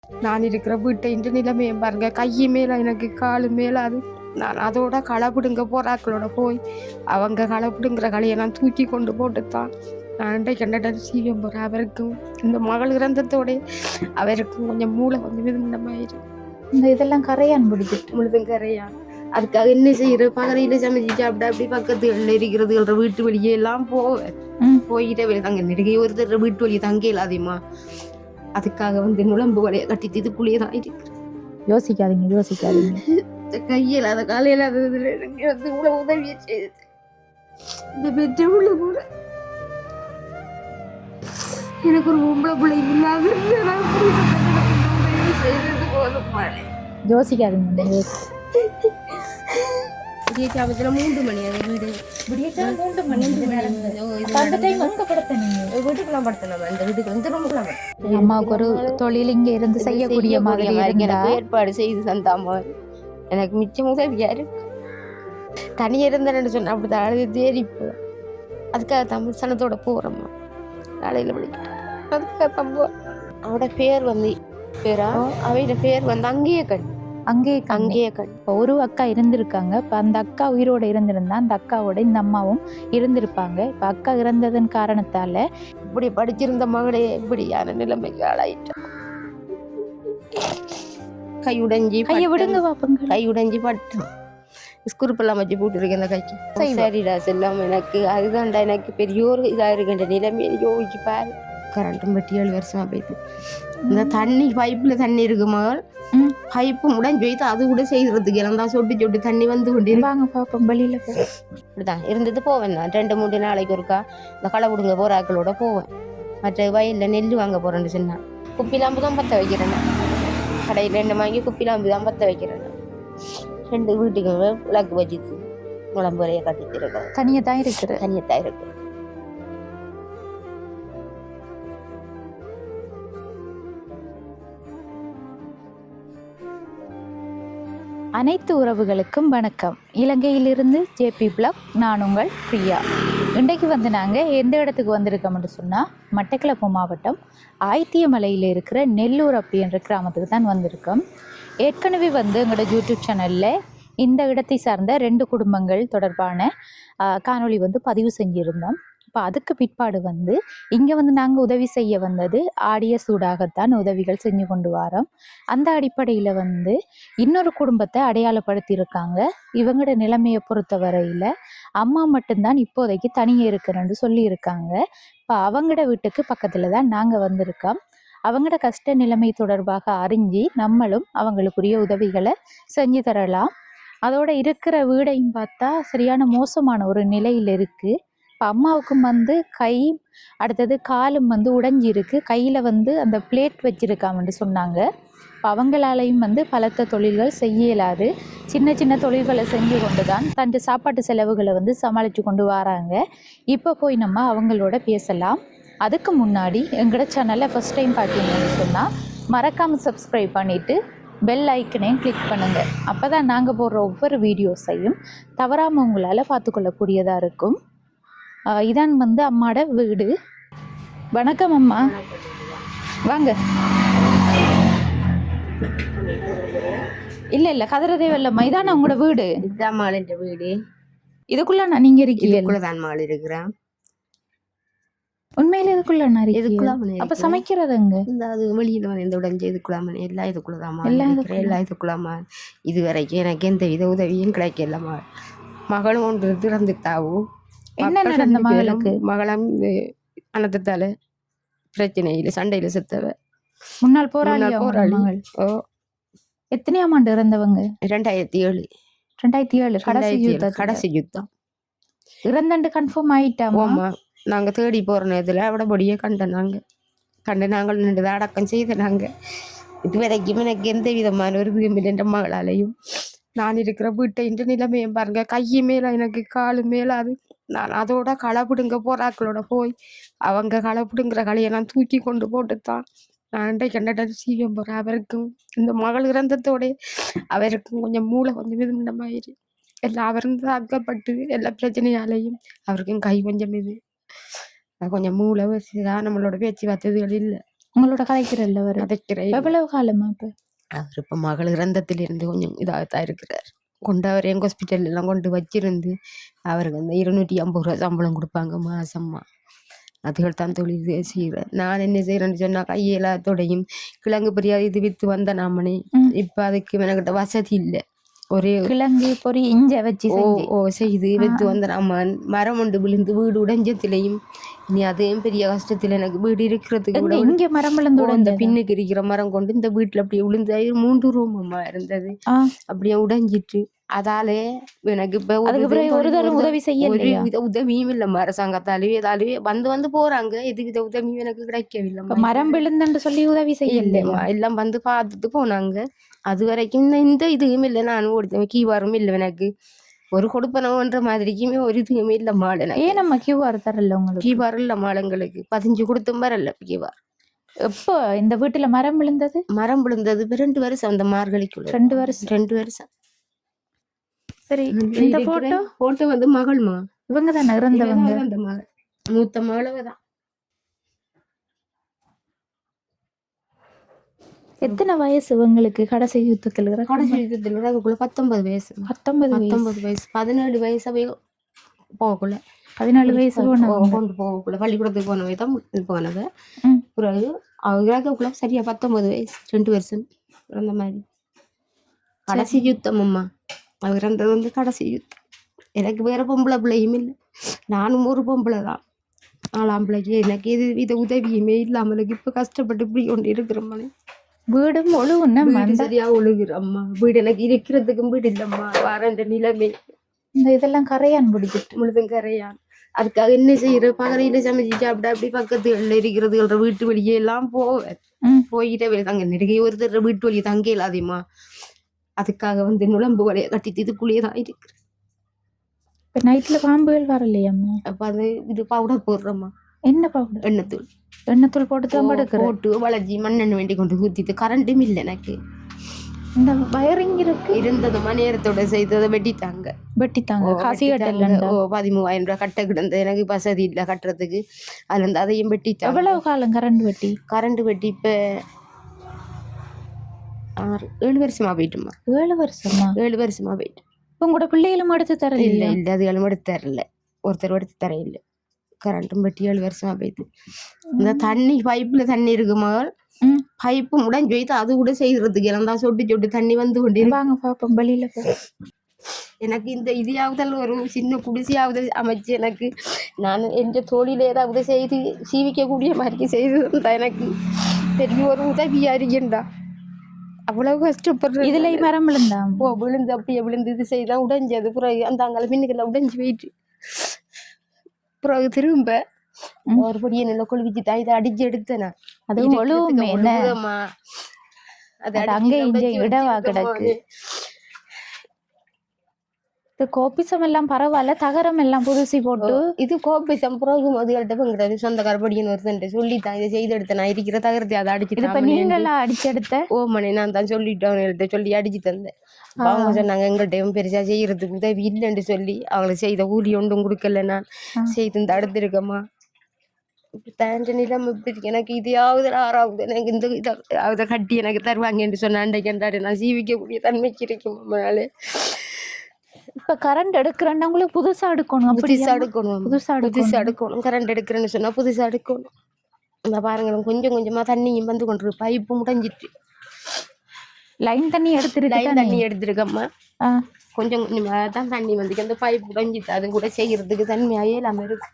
நான் இருக்கிற வீட்டை நிலைமையை பாருங்க, கையை மேல எனக்கு காலு மேல அது. நான் அதோட களப்பிடுங்க போறாக்களோட போய் அவங்க களப்பிடுங்கிற கலையை நான் தூக்கி கொண்டு போட்டுத்தான் நான் கண்டட செய்ய போறேன். அவருக்கும் இந்த மகள் இறந்ததோட அவருக்கும் கொஞ்சம் மூளை கொஞ்சம் விதமாயிரு. இந்த இதெல்லாம் கரையான் பிடிச்சிட்டு முழுதும் கரையான். அதுக்காக என்ன செய்யற பகரையில சமைச்சிட்டு அப்படி பக்கத்துல இருக்கிறதுன்ற வீட்டு வெளியே எல்லாம் போவேன். போயிட்டே வெளியே தங்க நெருங்கி ஒருத்தர் வீட்டு வெளியே தங்க இல்லாதேமா. அதுக்காக நுழம்பு வலையை கட்டிட்டு இதுக்குள்ளேயே தான் இருக்கிறேன். யோசிக்காதீங்க. கையில் அதை காலையில் அது இவ்வளவு உதவியை செய்தது. இந்த பெற்றவுள்ள கூட எனக்கு ஒரு பொம்பளை பிள்ளை இல்லாத செய்தது போதும். யோசிக்காதீங்க. விடியச்சாமத்துல 3 மணி அது வீடு. விடியச்சாம 3 மணி வீட்டுக்குலாம் படுத்தலாம். அந்த வீட்டுக்கு ரொம்பலாம் அம்மாவுக்கு ஒரு தொழில் இங்க இருந்து செய்யக்கூடிய மாதிரி எனக்கு ஏற்பாடு செய்து தந்தாமா. எனக்கு மிச்சம் உதவியா இருக்கு. தனியா இருந்தேன்னு சொன்ன அப்படிதான் அழுது தேடிப்பு. அதுக்காக தமிழ் சனத்தோட போறோம்மா நாளையில படிக்கிட்டு. அதுக்காக தம்போ அவட பேர் பேரா அவையோட பேர் அங்கேயே கண். இப்போ ஒரு அக்கா இருந்திருக்காங்க. இப்போ அந்த அக்கா உயிரோட இருந்திருந்தா அந்த அக்காவோட இந்த அம்மாவும் இருந்திருப்பாங்க. இப்போ அக்கா இறந்ததன் காரணத்தால இப்படி படிச்சிருந்த மகளே இப்படியான நிலைமைக்கு ஆளாயிட்டான். கையை விடுங்க பாப்பங்க. கை உடைஞ்சி பட்டும் ஸ்குருப்பெல்லாம் வச்சு போட்டுருக்கேன் அந்த கைக்கு. சரிடா செல்லம், எனக்கு அதுதான்டா எனக்கு பெரிய ஒரு இதாக இருக்குன்ற நிலைமையை யோசிச்சு பாரு. கரண்ட்டும் பட்டி 7 வருஷமா போயிட்டு இந்த தண்ணி பைப்பில் தண்ணி இருக்கு மகள். பைப்பு உடைஞ்சு போயிட்டு அது கூட செய்யறதுக்கு எல்லாம் தான் சொட்டு தண்ணி கொண்டு வாங்க பாப்போம். வெளியில இப்படிதான் இருந்தது. போவேன் நான் 2-3 நாளைக்கு ஒருக்கா இந்த களை விடுங்க போராக்களோட போவேன். மற்ற வயலில் நெல் வாங்க போறேன்னு சொன்னா குப்பிலாம்பு தான் பற்ற வைக்கிறேன். கடையில் 2 வாங்கி குப்பிலாம்பு தான் பற்ற வைக்கிறேன். 2 வீட்டுக்கு விளக்கு வச்சுட்டு குழம்பு வரைய கட்டிச்சிருக்கேன். தனியத்தான் இருக்கு. அனைத்து உறவுகளுக்கும் வணக்கம். இலங்கையிலிருந்து ஜேபி பிளாக், நான் உங்கள் பிரியா. இன்றைக்கு நாங்கள் எந்த இடத்துக்கு வந்திருக்கோம்னு சொன்னால் மட்டக்களப்பு மாவட்டம் ஆயத்தியமலையில் இருக்கிற நெல்லூர் அப்படின்ற கிராமத்துக்கு தான் வந்திருக்கோம். ஏற்கனவே எங்களோட யூடியூப் சேனலில் இந்த இடத்தை சார்ந்த 2 குடும்பங்கள் தொடர்பான காணொளி பதிவு செஞ்சுருந்தோம். இப்போ அதுக்கு பிற்பாடு இங்கே நாங்கள் உதவி செய்ய வந்தது ஆடிய சூடாகத்தான் உதவிகள் செஞ்சு கொண்டு வரோம். அந்த அடிப்படையில் இன்னொரு குடும்பத்தை அடையாளப்படுத்தியிருக்காங்க. இவங்களோட நிலைமையை பொறுத்த வரையில் அம்மா மட்டும்தான் இப்போதைக்கு தனியே இருக்கிறேன்னு சொல்லியிருக்காங்க. இப்போ அவங்களோட வீட்டுக்கு பக்கத்தில் தான் நாங்கள் வந்திருக்கோம். அவங்களோட கஷ்ட நிலைமை தொடர்பாக அறிஞ்சு நம்மளும் அவங்களுக்குரிய உதவிகளை செஞ்சு தரலாம். அதோட இருக்கிற வீடையும் பார்த்தா சரியான மோசமான ஒரு நிலையில் இருக்குது. இப்போ அம்மாவுக்கும் கை, அடுத்தது காலும் உடைஞ்சிருக்கு. கையில் அந்த பிளேட் வச்சிருக்காமன்னு சொன்னாங்க. இப்போ அவங்களாலையும் பலத்த தொழில்கள் செய்ய இயலாது. சின்ன தொழில்களை செஞ்சு கொண்டு தான் தன் சாப்பாட்டு செலவுகளை சமாளித்து கொண்டு வராங்க. இப்போ போய் நம்ம அவங்களோட பேசலாம். அதுக்கு முன்னாடி எங்களோட சேனலை ஃபஸ்ட் டைம் பார்த்தீங்கன்னு சொன்னால் மறக்காமல் சப்ஸ்கிரைப் பண்ணிவிட்டு பெல் ஐக்கனையும் கிளிக் பண்ணுங்கள். அப்போ தான் நாங்கள் போடுற ஒவ்வொரு வீடியோஸையும் தவறாமல் உங்களால் பார்த்துக்கொள்ளக்கூடியதாக இருக்கும். இதான் அம்மாவோட வீடு. வணக்கம் அம்மா, வாங்க. இல்லை கதறதே இல்லைம்மா, இதான உங்களோட வீடு? இதுதான் மாளின்ற வீடு. இதுக்குள்ள நீங்க இருக்கீங்க? தான் மாள் இருக்கிறேன். உண்மையில இதுக்குள்ள அப்ப சமைக்கிறதுங்க அது வெளியில இந்த உடஞ்ச இதுக்குள்ளாம எல்லாம் இதுக்குள்ளதாமா எல்லாம் இதுக்குள்ளாமா. இது வரைக்கும் எனக்கு எந்த வித உதவியும் கிடைக்கலமா. மகளும் ஒன்று திறந்துட்டாவும். என்ன நடந்த மகளுக்கு? மகளும் அனத்தால பிரச்சனையில சண்டையில செத்தவ. முன்னாள் போராளி. ஓ, எத்தனையாம் ஆண்டு இறந்தவங்க? 2007 கடைசி யுத்தம். இறந்தண்டு கன்ஃபார்ம் ஆயிட்டாமா? நாங்க தேடி போற நேரத்துல அவடபடியே கண்டு நாங்கள் நின்று அடக்கம் செய்தாங்க. இதுவரைக்கும் எனக்கு எந்த விதமான ஒரு என்ற மகளாலையும் நான் இருக்கிற வீட்டை நிலைமையை பாருங்க, கையை மேல எனக்கு காலு மேல அது. நான் அதோட களப்பிடுங்க போறாக்களோட போய் அவங்க களப்பிடுங்கிற கலையை நான் தூக்கி கொண்டு போட்டுத்தான் நான் கண்டட செய்ய போறேன். அவருக்கும் இந்த மகள் இறந்ததோட அவருக்கும் கொஞ்சம் மூளை கொஞ்சம் விதமாயிரு. எல்லாம் அவருந்து தாக்கப்பட்டு எல்லா பிரச்சனையாலையும் அவருக்கும் கை கொஞ்சம் இது கொஞ்சம் மூளை வச்சுதான் நம்மளோட பேச்சு வார்த்தைகள் இல்லை. உங்களோட கலைக்கிறல்ல அவர் கதைக்கிறேன். எவ்வளவு காலமா இப்ப? அவர் இப்போ மகள் இறந்தத்திலிருந்து கொஞ்சம் இதாகத்தான் இருக்கிறார். கொண்டு அவர் எங்கள் ஹாஸ்பிட்டல் எல்லாம் கொண்டு வச்சிருந்து அவருக்கு அந்த 250 ரூபா சம்பளம் கொடுப்பாங்க மாசமா. அதுகள் தான் தொழில் செய்கிறேன். நான் என்ன செய்கிறேன்னு சொன்னா கையெல்லாத்தோடையும் கிழங்கு பெரியாது இது வித்து வந்த நாமனே. இப்போ அதுக்கு எனக்கிட்ட வசதி இல்லை. ஒரே கிழங்கு பொறி இஞ்ச வச்சு செய்து வித்து வந்த நாமன் மரம் ஒன்று விழுந்து வீடு உடைஞ்சத்திலையும் இனி அதையும் பெரிய கஷ்டத்தில் எனக்கு வீடு இருக்கிறதுக்கு இங்க மரம் விழுந்து இந்த பின்னுக்கு இருக்கிற மரம் கொண்டு இந்த வீட்டுல அப்படியே விழுந்து 3 ரூம் அம்மா இருந்தது அப்படியே உடைஞ்சிட்டு. அதாலே எனக்கு இப்ப ஒரு தரம் உதவி செய்ய உதவியும் இல்லம்மா. அரசாங்கத்தாலேயே ஏதாலேயே வந்து போறாங்க. எதுவித உதவியும் எனக்கு கிடைக்கவில்லை. மரம் விழுந்துன்னு சொல்லி உதவி செய்யலையா? எல்லாம் வந்து பார்த்துட்டு போனாங்க. அது வரைக்கும் இந்த இதுவும் இல்லை. நானும் கொடுத்தேன் கீவாரும் இல்லை எனக்கு. ஒரு கொடுப்பனவுன்ற மாதிரிக்குமே ஒரு இதுவுமே இல்லை மாடு. ஏன் நம்ம கியூஆர் தரல உங்களுக்கு? கீவார் இல்லை மாடுங்களுக்கு 15 கொடுத்தும் வரல கீவார். எப்போ இந்த வீட்டுல மரம் விழுந்தது? மரம் விழுந்தது 2 வருஷம். அந்த மார்கழிக்குள்ள 2 வருஷம். சரி, இந்த போட்டோ வந்து மகள்மா இவங்க தான் இறந்தவங்க. அந்த மகள் மூத்த மகளவதான். எத்தனை வயசு இவங்களுக்கு? கடைசி யுத்தத்துல அதுக்குள்ள 19 வயசு. 19 வயசு 17 வயசாவே போகக்குள்ள 14 வயசு கொண்டு போகக்குள்ள பள்ளிக்கூடத்துக்கு போனவை தான் போனவ. பிறகு அவங்களுக்குள்ள சரியா 19 வயசு 2 வருஷம் அந்த மாதிரி. கடைசி யுத்தம் அம்மா. அவர் இறந்தது வந்து கடைசி யுத்தம். எனக்கு வேற பொம்பளை பிள்ளையும் இல்லை. நானும் ஒரு பொம்பளை தான். 4ஆம் பிள்ளைக்கு எனக்கு எது வித உதவியுமே இல்லாமலுக்கு இப்ப கஷ்டப்பட்டு இப்படி கொண்டு இருக்கிற மாதிரி. வீடும் ஒழுகுன்னா சரியா ஒழுகுற அம்மா. வீடு எனக்கு இருக்கிறதுக்கும் வீடு இல்லம்மா. வாரண்ட நிலைமை இந்த இதெல்லாம் கரையான் பிடிச்சிட்டு முழுதும் கரையான். அதுக்காக என்ன செய்யற பகலையில சமைச்சிட்டு அப்படி பக்கத்துல இருக்கிறது வீட்டு வழியே எல்லாம் போவேன். போயிட்டே தங்க நெடுகை ஒருத்தர் வீட்டு வழியை தங்க இல்லாதேம்மா. அதுக்காக வந்து நுழம்பு வலைய கட்டிட்டு இதுக்குள்ளேயேதான் இருக்கிறேன். இப்ப நைட்ல பாம்புகள் வரலையம்மா? அப்ப அது இது பவுடர் போடுறோம்மா. என்ன பவுடர்? எண்ணெத்தூள் போட்டு வளைஞ்சி மண்ணெண்ணெய் வேண்டி கொண்டு ஊத்திட்டு. கரண்ட்டும் இல்லை எனக்கு. இந்த வயரிங் இருக்கு இருந்ததுமா நேரத்தோட செய்ததை வெட்டித்தாங்க. காசி கட்டல 13,000 ரூபாய் கட்ட கிடந்த. எனக்கு வசதி இல்லை கட்டுறதுக்கு. அதுல இருந்து அதையும் வெட்டித்தாங்க. எவ்வளவு காலம் கரண்ட் வெட்டி? இப்ப 7 வருஷமா போயிட்டுமா. 7 வருஷமா போயிட்டு. உங்களோட பிள்ளைகளும் எடுத்து தரல? இல்ல அதுகளும் எடுத்து தரல. ஒருத்தர் எடுத்து தர இல்லை. கரண்ட்டும் வெட்டி 7 வருஷமா போயிட்டு. இந்த தண்ணி பைப்புல தண்ணி இருக்கு மகள். பைப்பு முடஞ்சு வைத்து அது கூட செய்யறதுக்கு எல்லாம் தான் சொட்டு தண்ணி வந்து கொண்டு வாங்க பாப்போம் வெளியில. எனக்கு இந்த இதையாவது ஒரு சின்ன குடிசையாவது அமைச்சு எனக்கு நான் எந்த தோழில ஏதாவது செய்து சீவிக்கக்கூடிய மாதிரி செய்து எனக்கு பெரிய ஒரு உதவியா இருக்கேன்டா. அவ்வளவு கஷ்டப்படுறது. இதுல மரம் விழுந்தா விழுந்து அப்படியே விழுந்து இது செய்தான் உடைஞ்சது. பிறகு அந்த அங்கே பின்னுக்கெல்லாம் உடைஞ்சு போயிட்டு. பிறகு திரும்ப ஒரு பொடியை நல்ல கொழுவிச்சு தான் இதை அடிச்சு எடுத்தேனா. அது அங்கே இங்க இடவா கிடக்கு. கோபிசம் எல்லாம் பரவாயில்ல. தகரம் எல்லாம் புதுசி போட்டு இது கோபிசம் பிறகு அதுகள்கிட்ட சொந்தக்கார படிக்கணும் ஒருத்தன் சொல்லித்தான் இதை செய்து எடுத்தேன். நான் இருக்கிற தகரத்தை அதை அடிச்சுட்டு நீங்களா அடிச்சு எடுத்த? ஓமனே நான் தான் சொல்லிட்டேன் அவங்கள்ட்ட சொல்லி அடிச்சு தந்தேன். அவங்க சொன்னாங்க எங்கள்கிட்ட பெருசா செய்யறதுக்கு உதவி இல்லைன்னு சொல்லி அவங்களுக்கு செய்த கூலி ஒன்றும் கொடுக்கல. நான் செய்து தடுத்திருக்கேம்மா. தாண்ட நிலம் இப்படி எனக்கு இதையாவது 6வது எனக்கு இந்த இதை கட்டி எனக்கு தருவாங்கன்னு சொன்ன அண்டைக்கு நான் ஜீவிக்கக்கூடிய தன்மைக்கு இருக்கும். நம்மளால இப்ப கரண்ட் எடுக்கிறேன்னா உங்களுக்கு புதுசா எடுக்கணும். புதுசா எடுக்கணும். கரண்ட் எடுக்கிறேன்னு சொன்னா புதுசா எடுக்கணும். இந்த பாருங்க கொஞ்சம் கொஞ்சமா தண்ணியும் வந்து கொண்டு பைப்பு முடைஞ்சிட்டு. லைன் தண்ணி எடுத்துருக்கம்மா. கொஞ்சம் கொஞ்சமா தான் தண்ணி வந்து அந்த பைப் முடைஞ்சிட்டு. அது கூட செய்யறதுக்கு தன்மையாயே இல்லாம இருக்கு.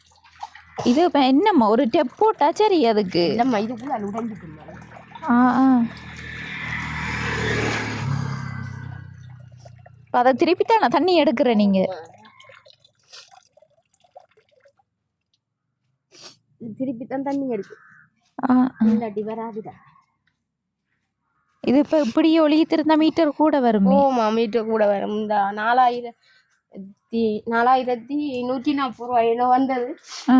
இது என்னம்மா ஒரு டெப் போட்டா சரி. அதுக்கு இல்லம்மா இதுக்குள்ள அது உடைஞ்சிட்டு. அதை திருப்பித்தான் தண்ணி எடுக்கிற நீங்க. திருப்பித்தான் தண்ணி எடுக்கு. இது இப்ப இப்படி ஒளித்திருந்தா மீட்டர் கூட வரும். மீட்டர் கூட வரும். இந்த 4,140 ரூபாயில வந்தது.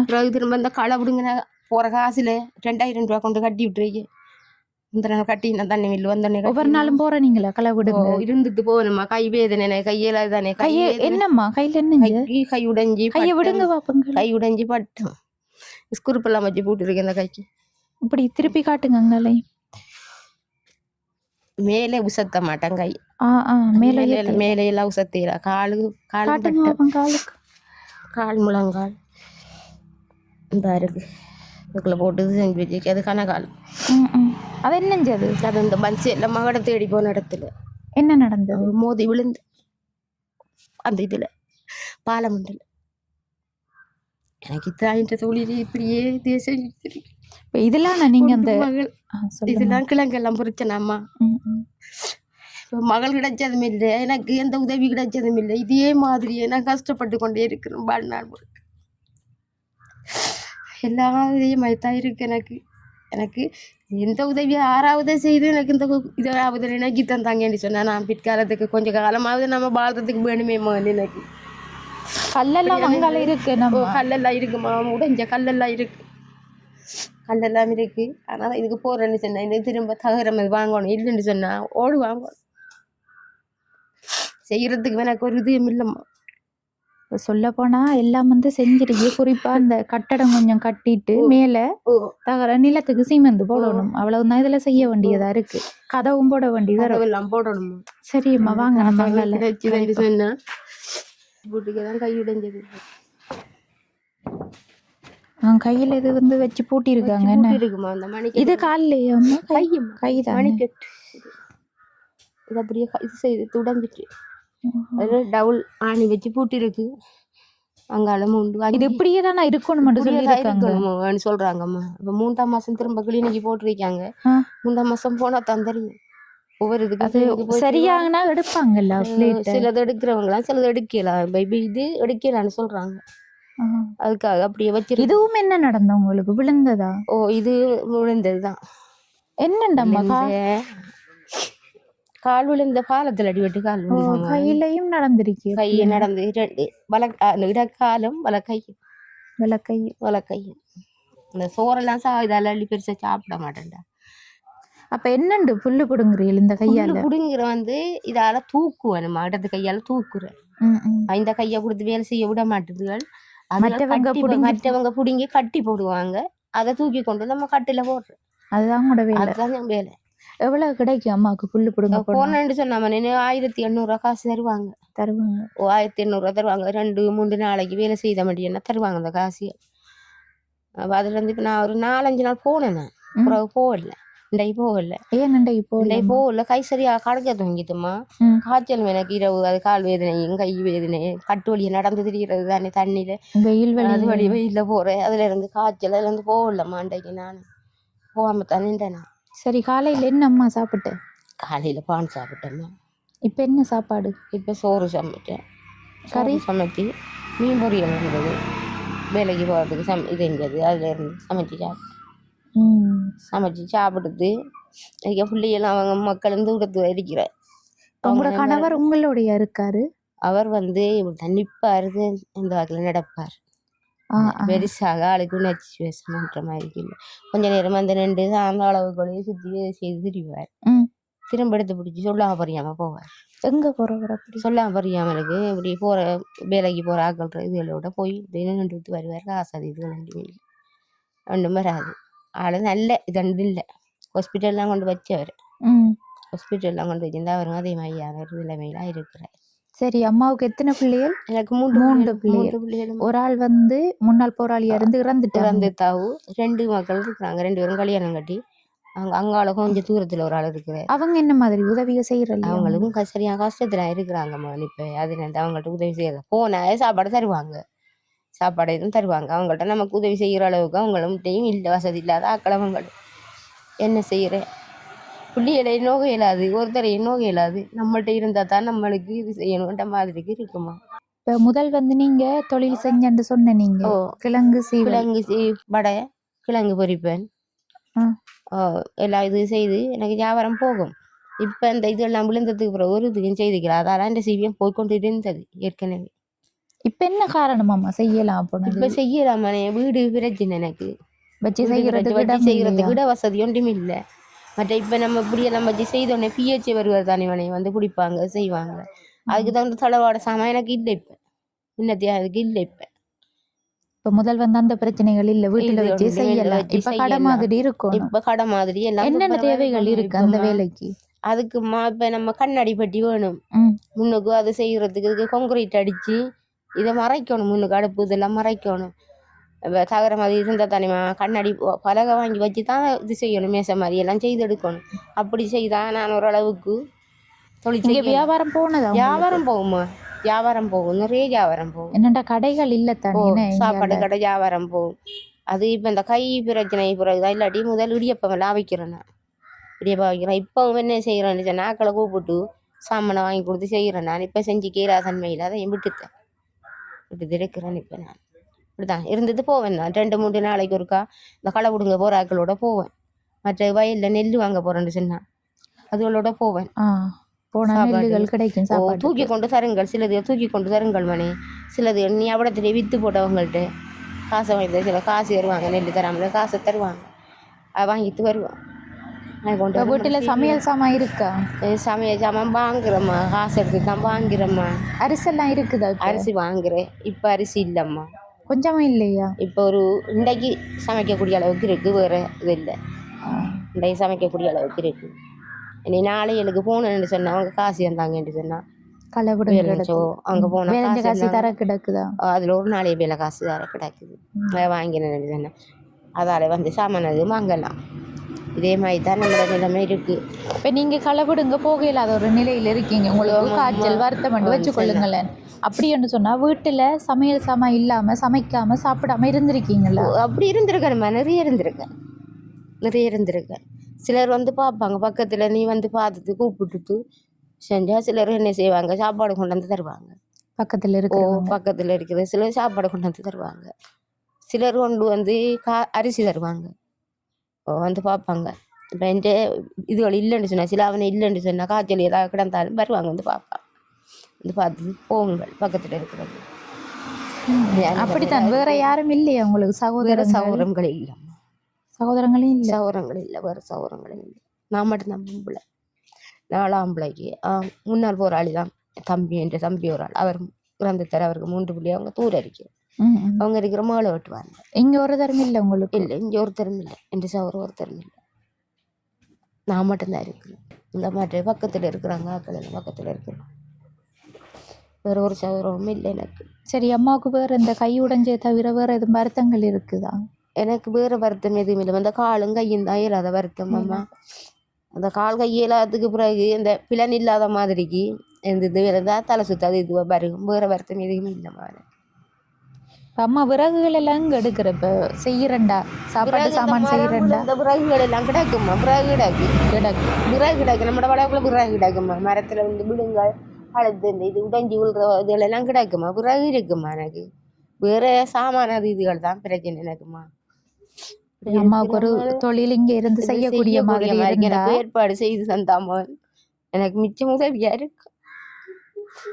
பிறகு திரும்ப இந்த களை விடுங்க போற காசுல 2,000 ரூபாய் கொண்டு கட்டி விட்டுருக்கேன். இந்த நாள் கட்டி நான் தண்ணி மில்லு வந்தோடனே ஒவ்வொரு நாளும் போற நீங்களா களை விடுங்க? இருந்துட்டு போகணுமா. கை வேதனை கையில தானே. என்னம்மா கையில என்ன? கை உடைஞ்சி கையை விடுங்க பாப்பங்க. கை உடைஞ்சி பட்டம் ஸ்குருப்பெல்லாம் வச்சு போட்டுருக்கேன். இந்த கைக்கு இப்படி திருப்பி காட்டுங்க அங்காலே. மேலே உசத்த மாட்டேன் கை. மேலே மேலே எல்லாம் உசத்திடா. காலு காட்டுங்க அவன் காலுக்கு. கால் முழங்கால் இந்த இருக்கு இதுக்குள்ள போட்டு செஞ்சு வச்சு அது கனகால். அது என்னஞ்சு அது? அது இந்த பஞ்சு எல்லாம் மகட தேடி போன இடத்துல என்ன நடந்தது? மோதி விழுந்து அந்த இதுல பாலமண்டல எனக்கு தாயின்ற தொழில் இப்படியே தேசம். இதெல்லாம் நீங்க அந்த மகள் இதெல்லாம் கிழங்கெல்லாம் பொறிச்சனாம்மா. மகள் கிடைச்சதும் இல்லை, எனக்கு எந்த உதவி கிடைச்சதும் இல்லை. இதே மாதிரியே நான் கஷ்டப்பட்டு கொண்டே இருக்கிறேன் வாழ்நாள் முழுக்க. எல்லாத்தையும் தான் இருக்கு எனக்கு. எனக்கு எந்த உதவியை ஆறாவது செய்து எனக்கு இந்த இதாவது நினைக்கி தந்தாங்கன்னு சொன்னா நான் பிற்காலத்துக்கு கொஞ்சம் காலமாவது நம்ம வாழ்றதுக்கு வேணுமே மகன். எனக்கு கல்லெல்லாம் இருக்கு, கல்லெல்லாம் இருக்குமா, உடைஞ்ச கல்லெல்லாம் இருக்கு, கல்லெல்லாம் இருக்கு. ஆனால் இதுக்கு போறேன்னு சொன்னா இது திரும்ப தகரம் வாங்கணும், இல்லைன்னு சொன்னா ஓடு வாங்கணும். செய்யறதுக்கு எனக்கு ஒரு இதுவும் இல்லைம்மா. சொல்ல போனா எல்லாம் வந்து செஞ்சிருக்கு. குறிப்பா அந்த கட்டடம் கொஞ்சம் கட்டிட்டு மேல தகர நிலத்துக்கு சீமெந்து போடணும், அவ்வளவுதான் இதுல செய்ய வேண்டியதா இருக்கு. கதவும் போட வேண்டியதா எல்லாம் போடணும். சரிம்மா வாங்க நம்ம சொன்னா வீட்டுக்குதான் கை உடைஞ்சது. கையில இது வந்து வச்சு பூட்டி இருக்காங்க. என்ன இருக்குமா அந்த மணி? இது காலையா? கைதான் மணிக்கட்டு. இது அப்படியே இது செய்து உடஞ்சிட்டு அது டவுல் ஆணி வச்சு பூட்டி இருக்கு. அங்கால உண்டு. இது இப்படியே தானே இருக்கணும் சொல்றாங்கம்மா. இப்ப 3ஆம் மாசம் திரும்ப கிளினிக்கு போட்டிருக்காங்க. 3ஆம் மாசம் போனா தான் தெரியும். ஒவ்வொரு இதுக்கு சரியாகனா எடுப்பாங்கல்ல. சிலது எடுக்கிறவங்களாம் சிலது எடுக்கலாம். இது எடுக்கலான்னு சொல்றாங்க. அதுக்காக அப்படியே வச்சு. இதுவும் என்ன நடந்த உங்களுக்கு? விழுந்ததா? இது விழுந்ததுதான். என்னண்டா கால் விழுந்த பாலத்தில் அடிபட்டு கால் கையிலையும் நடந்திருக்கு. கையை நடந்து 2 இடக்காலும் வலக்கையும் இந்த சோறெல்லாம் இதால அள்ளி பெருசா சாப்பிட மாட்டேன்டா. அப்ப என்னண்டு புல்லு புடுங்குறீள்? இந்த கையால புடுங்குற வந்து இதால தூக்குவேன், நம்ம இடது கையால தூக்குறேன். இந்த கையை கொடுத்து வேலை செய்ய விட மாட்டேதுகள். மற்றவங்க புடுங்கி கட்டி போடுவாங்க, அதை தூக்கி கொண்டு நம்ம கட்டில போடுறோம். அதுதான் வேலை. எவ்வளவு கிடைக்கும் அம்மாவுக்கு புல்லு புடுங்க போனேன்னு சொன்னா 1800 காசு தருவாங்க. 1800 தருவாங்க. 2-3 நாளைக்கு வேலை செய்த மாட்டேன்னா தருவாங்க அந்த காசு. அதுல இருந்து இப்ப நான் ஒரு 4-5 நாள் போனேன். நான் போகல, இன்றைக்கு போகல. கை சரியா கடுக்க தூங்கிட்டுமா. காய்ச்சல் எனக்கு இரவு, அது கால் வேதனையும் கை வேதனையும் கட்டு வழியை நடந்து திரிகிறது தானே தண்ணியில வெயில போறேன். அதுல இருந்து காய்ச்சல், அதுல இருந்து போகலம்மா. இன்றைக்கு நான் போகாம தண்ணிட்டேன். சரி, காலையில என்ன அம்மா சாப்பிட்டேன்? காலையில பான் சாப்பிட்டேம்மா. இப்ப என்ன சாப்பாடு? இப்ப சோறு சமைச்சேன், கறி சமைச்சு மீன் பொரியல் இருந்தது. வேலைக்கு போகிறதுக்கு இது இருந்தது, அதுல இருந்து சமைச்சு சாப்பிடுது. பிள்ளையெல்லாம் அவங்க மக்கள் இருந்து தூரத்து இருக்கிறார். உங்களோட கணவர் உங்களுடைய இருக்காரு? அவர் வந்து தன்னிப்பா இருந்து இந்த வாக்கில் நடப்பார். பெருசாக ஆளுக்கு நச்சு பேசணுன்ற மாதிரி இல்லை. கொஞ்ச நேரம் அந்த 2 அந்த அளவுக்குள்ளேயே சுற்றி செய்து திரிவார். திரும்ப எடுத்து பிடிச்சி சொல்லாம பறியாம போவார். எங்க போறவர்? அப்படி சொல்லாம பறியாமலுக்கு இப்படி போற வேலைக்கு போற ஆக்கள் இதுகளோட போய் நின்று வருவார். காசு இதுகள் ஒன்றும் வராது. ஆளு நல்ல இது இல்லை. ஹாஸ்பிட்டல்லாம் கொண்டு வச்சவர், ஹாஸ்பிட்டல்லாம் கொண்டு வச்சிருந்தா அவரும் அதே மாதிரியான ஒரு நிலைமையில இருக்கிறார். சரி, அம்மாவுக்கு எத்தனை பிள்ளைகள்? எனக்கு 3 பிள்ளைகள். ஒரு ஆள் வந்து முன்னாள் போராளியா இருந்து இறந்துட்டாவு. 2 மக்கள் இருக்கிறாங்க. 2 பேரும் கல்யாணம் கட்டி அங்கால கொஞ்சம் தூரத்துல ஒரு ஆள் இருக்கிற. அவங்க என்ன மாதிரி உதவியை செய்யறாங்க? அவங்களுக்கும் சரியா கஷ்டத்துல இருக்கிறாங்கம்மா. இப்ப அது அவங்கள்ட்ட உதவி செய்யறது போன சாப்பாடு தருவாங்க, சாப்பாடு எதுவும் தருவாங்க. அவங்கள்ட்ட நமக்கு உதவி செய்யற அளவுக்கு அவங்கள்ட்டையும் இல்லை, வசதி இல்லாத ஆக்களவங்கள். என்ன செய்யறேன், புள்ளிகளை நோக இயலாது, ஒருத்தரையும் நோக இயலாது. நம்மள்ட்ட இருந்தா தான் நம்மளுக்கு இது செய்யணும்ன்ற மாதிரிக்கு இருக்குமா. இப்போ முதல் வந்து நீங்க தொழில் செஞ்சு சொன்ன நீங்க கிழங்கு வடை, கிழங்கு பொரிப்பேன், எல்லாம் இது செய்து எனக்கு வியாபாரம் போகும். இப்போ இந்த இதெல்லாம் விழுந்ததுக்கு பிறகு ஒரு இதுக்கும் செய்துக்கலாம். அதெல்லாம் இந்த சிவியம் போய்கொண்டு இருந்தது ஏற்கனவே. இப்போ என்ன காரணமாம்மா செய்யலாம்? இப்போ செய்யலாமா, வீடு பிரச்சனை எனக்கு. வச்சு செய்யறதுக்கு இட வசதி ஒன்றும் இல்லை. மற்ற இப்போ நம்ம இப்படியெல்லாம் வச்சு செய்தோடனே பிஹெச்ஏ வருவார் தானே, வந்து பிடிப்பாங்க செய்வாங்க. அதுக்கு தகுந்த தளவாட சாமான் எனக்கு இல்லை. இப்போ இன்னத்தையும் அதுக்கு இல்லை. இப்போ இப்ப முதல் வந்து அந்த பிரச்சனைகள் இல்ல, வீட்டுல இது வச்சே ஒண்ணுமே செய்யலாம். வச்சு இப்ப கடை செய்யலாம். மாதிரி இருக்கும். இப்ப கடை மாதிரி எல்லாம் என்னென்ன தேவைகள் இருக்கு அந்த வேலைக்கு? அதுக்குமா இப்ப நம்ம கண்ணாடி பெட்டி வேணும். முன்னுக்கு அது செய்யறதுக்கு இதுக்கு கான்கிரீட் அடிச்சு இதை மறைக்கணும். முன்னுக்கு அடுப்பு இதெல்லாம் மறைக்கணும். தகர மாதிரி இருந்தால் தானேமா கண்ணாடி பலகை வாங்கி வச்சு தான் இது செய்யணும். மேசை மாதிரி எல்லாம் செய்து எடுக்கணும். அப்படி செய்தால் நான் ஓரளவுக்கு தொழிற்சி வியாபாரம் போனதா? வியாபாரம் போகுமா? வியாபாரம் போகும், நிறைய வியாபாரம் போகும். என்னடா கடைகள் இல்ல தானே, சாப்பாடு கடை வியாபாரம் போகும். அது இப்போ இந்த கை பிரச்சனை பிறகுதான். இல்லாட்டி முதல் இடியப்பம் எல்லாம் வைக்கிறேன். நான் இடியப்பம் வைக்கிறேன். இப்போ என்ன செய்கிறேன்னு சொன்னால் ஆக்களை கூப்பிட்டு சாமானை வாங்கி கொடுத்து செய்கிறேன். நான் இப்போ செஞ்சு கீராசன்மையில் அதை விட்டு இருக்கிறேன். இப்போ நான் இப்படிதான் இருந்தது போவேன். நான் 2-3 நாளைக்கு ஒருக்கா இந்த களை விடுங்க போகிற ஆக்களோட போவேன். மற்ற வயலில் நெல் வாங்க போகிறேன்னு சொன்னால் அதுகளோட போவேன். கிடைக்கும். தூக்கி கொண்டு தருங்கள், சிலது தூக்கி கொண்டு தருங்கள் மணி, சிலது நீ அவடத்திலே விற்று போட்டவங்கள்ட்ட காசை வாங்கி சில காசு தருவாங்க. நெல் தராமல் காசை தருவாங்க. அதை வாங்கிட்டு வருவான். வீட்டில் சமையல் சாமான் இருக்கா? சமையல் சாமான் வாங்குறம்மா, காசு எடுத்து தான் வாங்குறம்மா. அரிசெல்லாம் இருக்குதா? அரிசி வாங்குறேன். இப்போ அரிசி இல்லைம்மா. கொஞ்சமா இல்லையா? இப்போ ஒரு இன்றைக்கு சமைக்கக்கூடிய அளவுக்கு இருக்குது. வேறு இது இல்லை. இன்றைக்கு சமைக்கக்கூடிய அளவுக்கு இருக்குது. இனி நாளை எனக்கு போகணுன்னு சொன்னா அவங்க காசு இருந்தாங்கன்னு சொன்னா அங்கே போனால் காசு தர கிடக்குதா? அதில் ஒரு நாளைய வேலை காசு தர கிடக்குது. வாங்கினேன்னு சொன்னேன். அதால் வந்து சாமான் அது வாங்கலாம். இதே மாதிரி தான் நம்மளோட நிலைமை இருக்குது. இப்போ நீங்கள் களவிடுங்க போக இல்லாத ஒரு நிலையில் இருக்கீங்க. உங்களுக்கு காய்ச்சல் வருத்தம் பண்ணி வச்சுக்கொள்ளுங்களேன். அப்படின்னு சொன்னால் வீட்டில் சமையல் சாமான் இல்லாமல் சமைக்காமல் சாப்பிடாம இருந்திருக்கீங்களா? அப்படி இருந்திருக்கேன்மா. நிறைய இருந்திருக்கேன். சிலர் வந்து பார்ப்பாங்க பக்கத்தில், நீ வந்து பார்த்துட்டு கூப்பிட்டுட்டு செஞ்சால் சிலர் என்ன செய்வாங்க, சாப்பாடு கொண்டாந்து தருவாங்க. பக்கத்தில் இருக்கிற சிலர் சாப்பாடு கொண்டாந்து தருவாங்க. சிலர் கொண்டு வந்து அரிசி தருவாங்க. வந்து பார்ப்பாங்க. இப்போ என்கிட்ட இதுகள் இல்லைன்னு சொன்னால், சில அவனை இல்லைன்னு சொன்னால் காய்ச்சல் ஏதாவது கிடந்தாலும் வருவாங்க, வந்து பார்ப்பாங்க. வந்து பார்த்து போங்கள் பக்கத்தில் இருக்கிறது. அப்படித்தான். வேற யாரும் இல்லையா உங்களுக்கு? சகோதரங்கள் இல்லைம்மா. சகோதரங்களும் இல்லை? சகோதரங்கள் இல்லை, வேறு சகோதரங்களும் இல்லை. நான் மட்டும்தான் பொம்பளை. 4 ஆம்பளைக்கு முன்னாள் போராளி தான் தம்பி. என்ற தம்பி ஒரு ஆள், அவர் இறந்துட்டார். அவருக்கு 3 பிள்ளை. அவங்க தூரம் இருக்கிற அவங்க இருக்கிற மேலே வெட்டுவாங்க. இங்கே ஒரு தரம் இல்லை உங்களுக்கு? இல்லை, இங்கே ஒரு தரம் இல்லை. என்ற சகோதரம் ஒரு தரம் இல்லை. நான் மட்டும்தான் இருக்கிறேன். இந்த மாதிரி பக்கத்தில் இருக்கிறாங்க. ஆக்கள் பக்கத்தில் இருக்கிறேன். வேறு ஒரு சகோதரமும் இல்லை எனக்கு. சரி, அம்மாவுக்கு வேறு இந்த கை உடைஞ்சே தவிர வேறு எதுவும் வருத்தங்கள் இருக்குதா? எனக்கு வேறு வருத்தம் எதுவும் இல்லை. அந்த காலும் கையும் தான் இயலாத வருத்தம் அம்மா. அந்த கால் கை இயலாததுக்கு பிறகு இந்த பிளன் இல்லாத மாதிரிக்கு இந்த இது இருந்தால் தலை சுத்தாது. இதுவாக பருகும். வேறு வருத்தம் எதுவும் இல்லைம்மா. அம்மா விறகுகள் எல்லாம் இங்கே எடுக்கிறப்ப செய்யறண்டா, சாப்பாடு சாமான் செய்யறண்டா? இந்த விறகுகள் எல்லாம் கிடக்குமா? விறகு கிடக்கு. நம்மளோட வடக்குள்ள விறகு கிடக்குமா? மரத்தில் வந்து விடுங்கள் அழுத்து இந்த இது உடைஞ்சி விழுற இதுகளெல்லாம் கிடக்குமா? விறகு இருக்குமா? எனக்கு வேறு சாமான இதுகள் தான் பிரச்சனை எனக்குமா. அம்மாவுக்கு ஒரு தொழில் இங்கே இருந்து செய்யக்கூடிய மாதிரி எனக்கு ஏற்பாடு செய்து தந்தாம எனக்கு மிச்சம் உதவியா இருக்கு.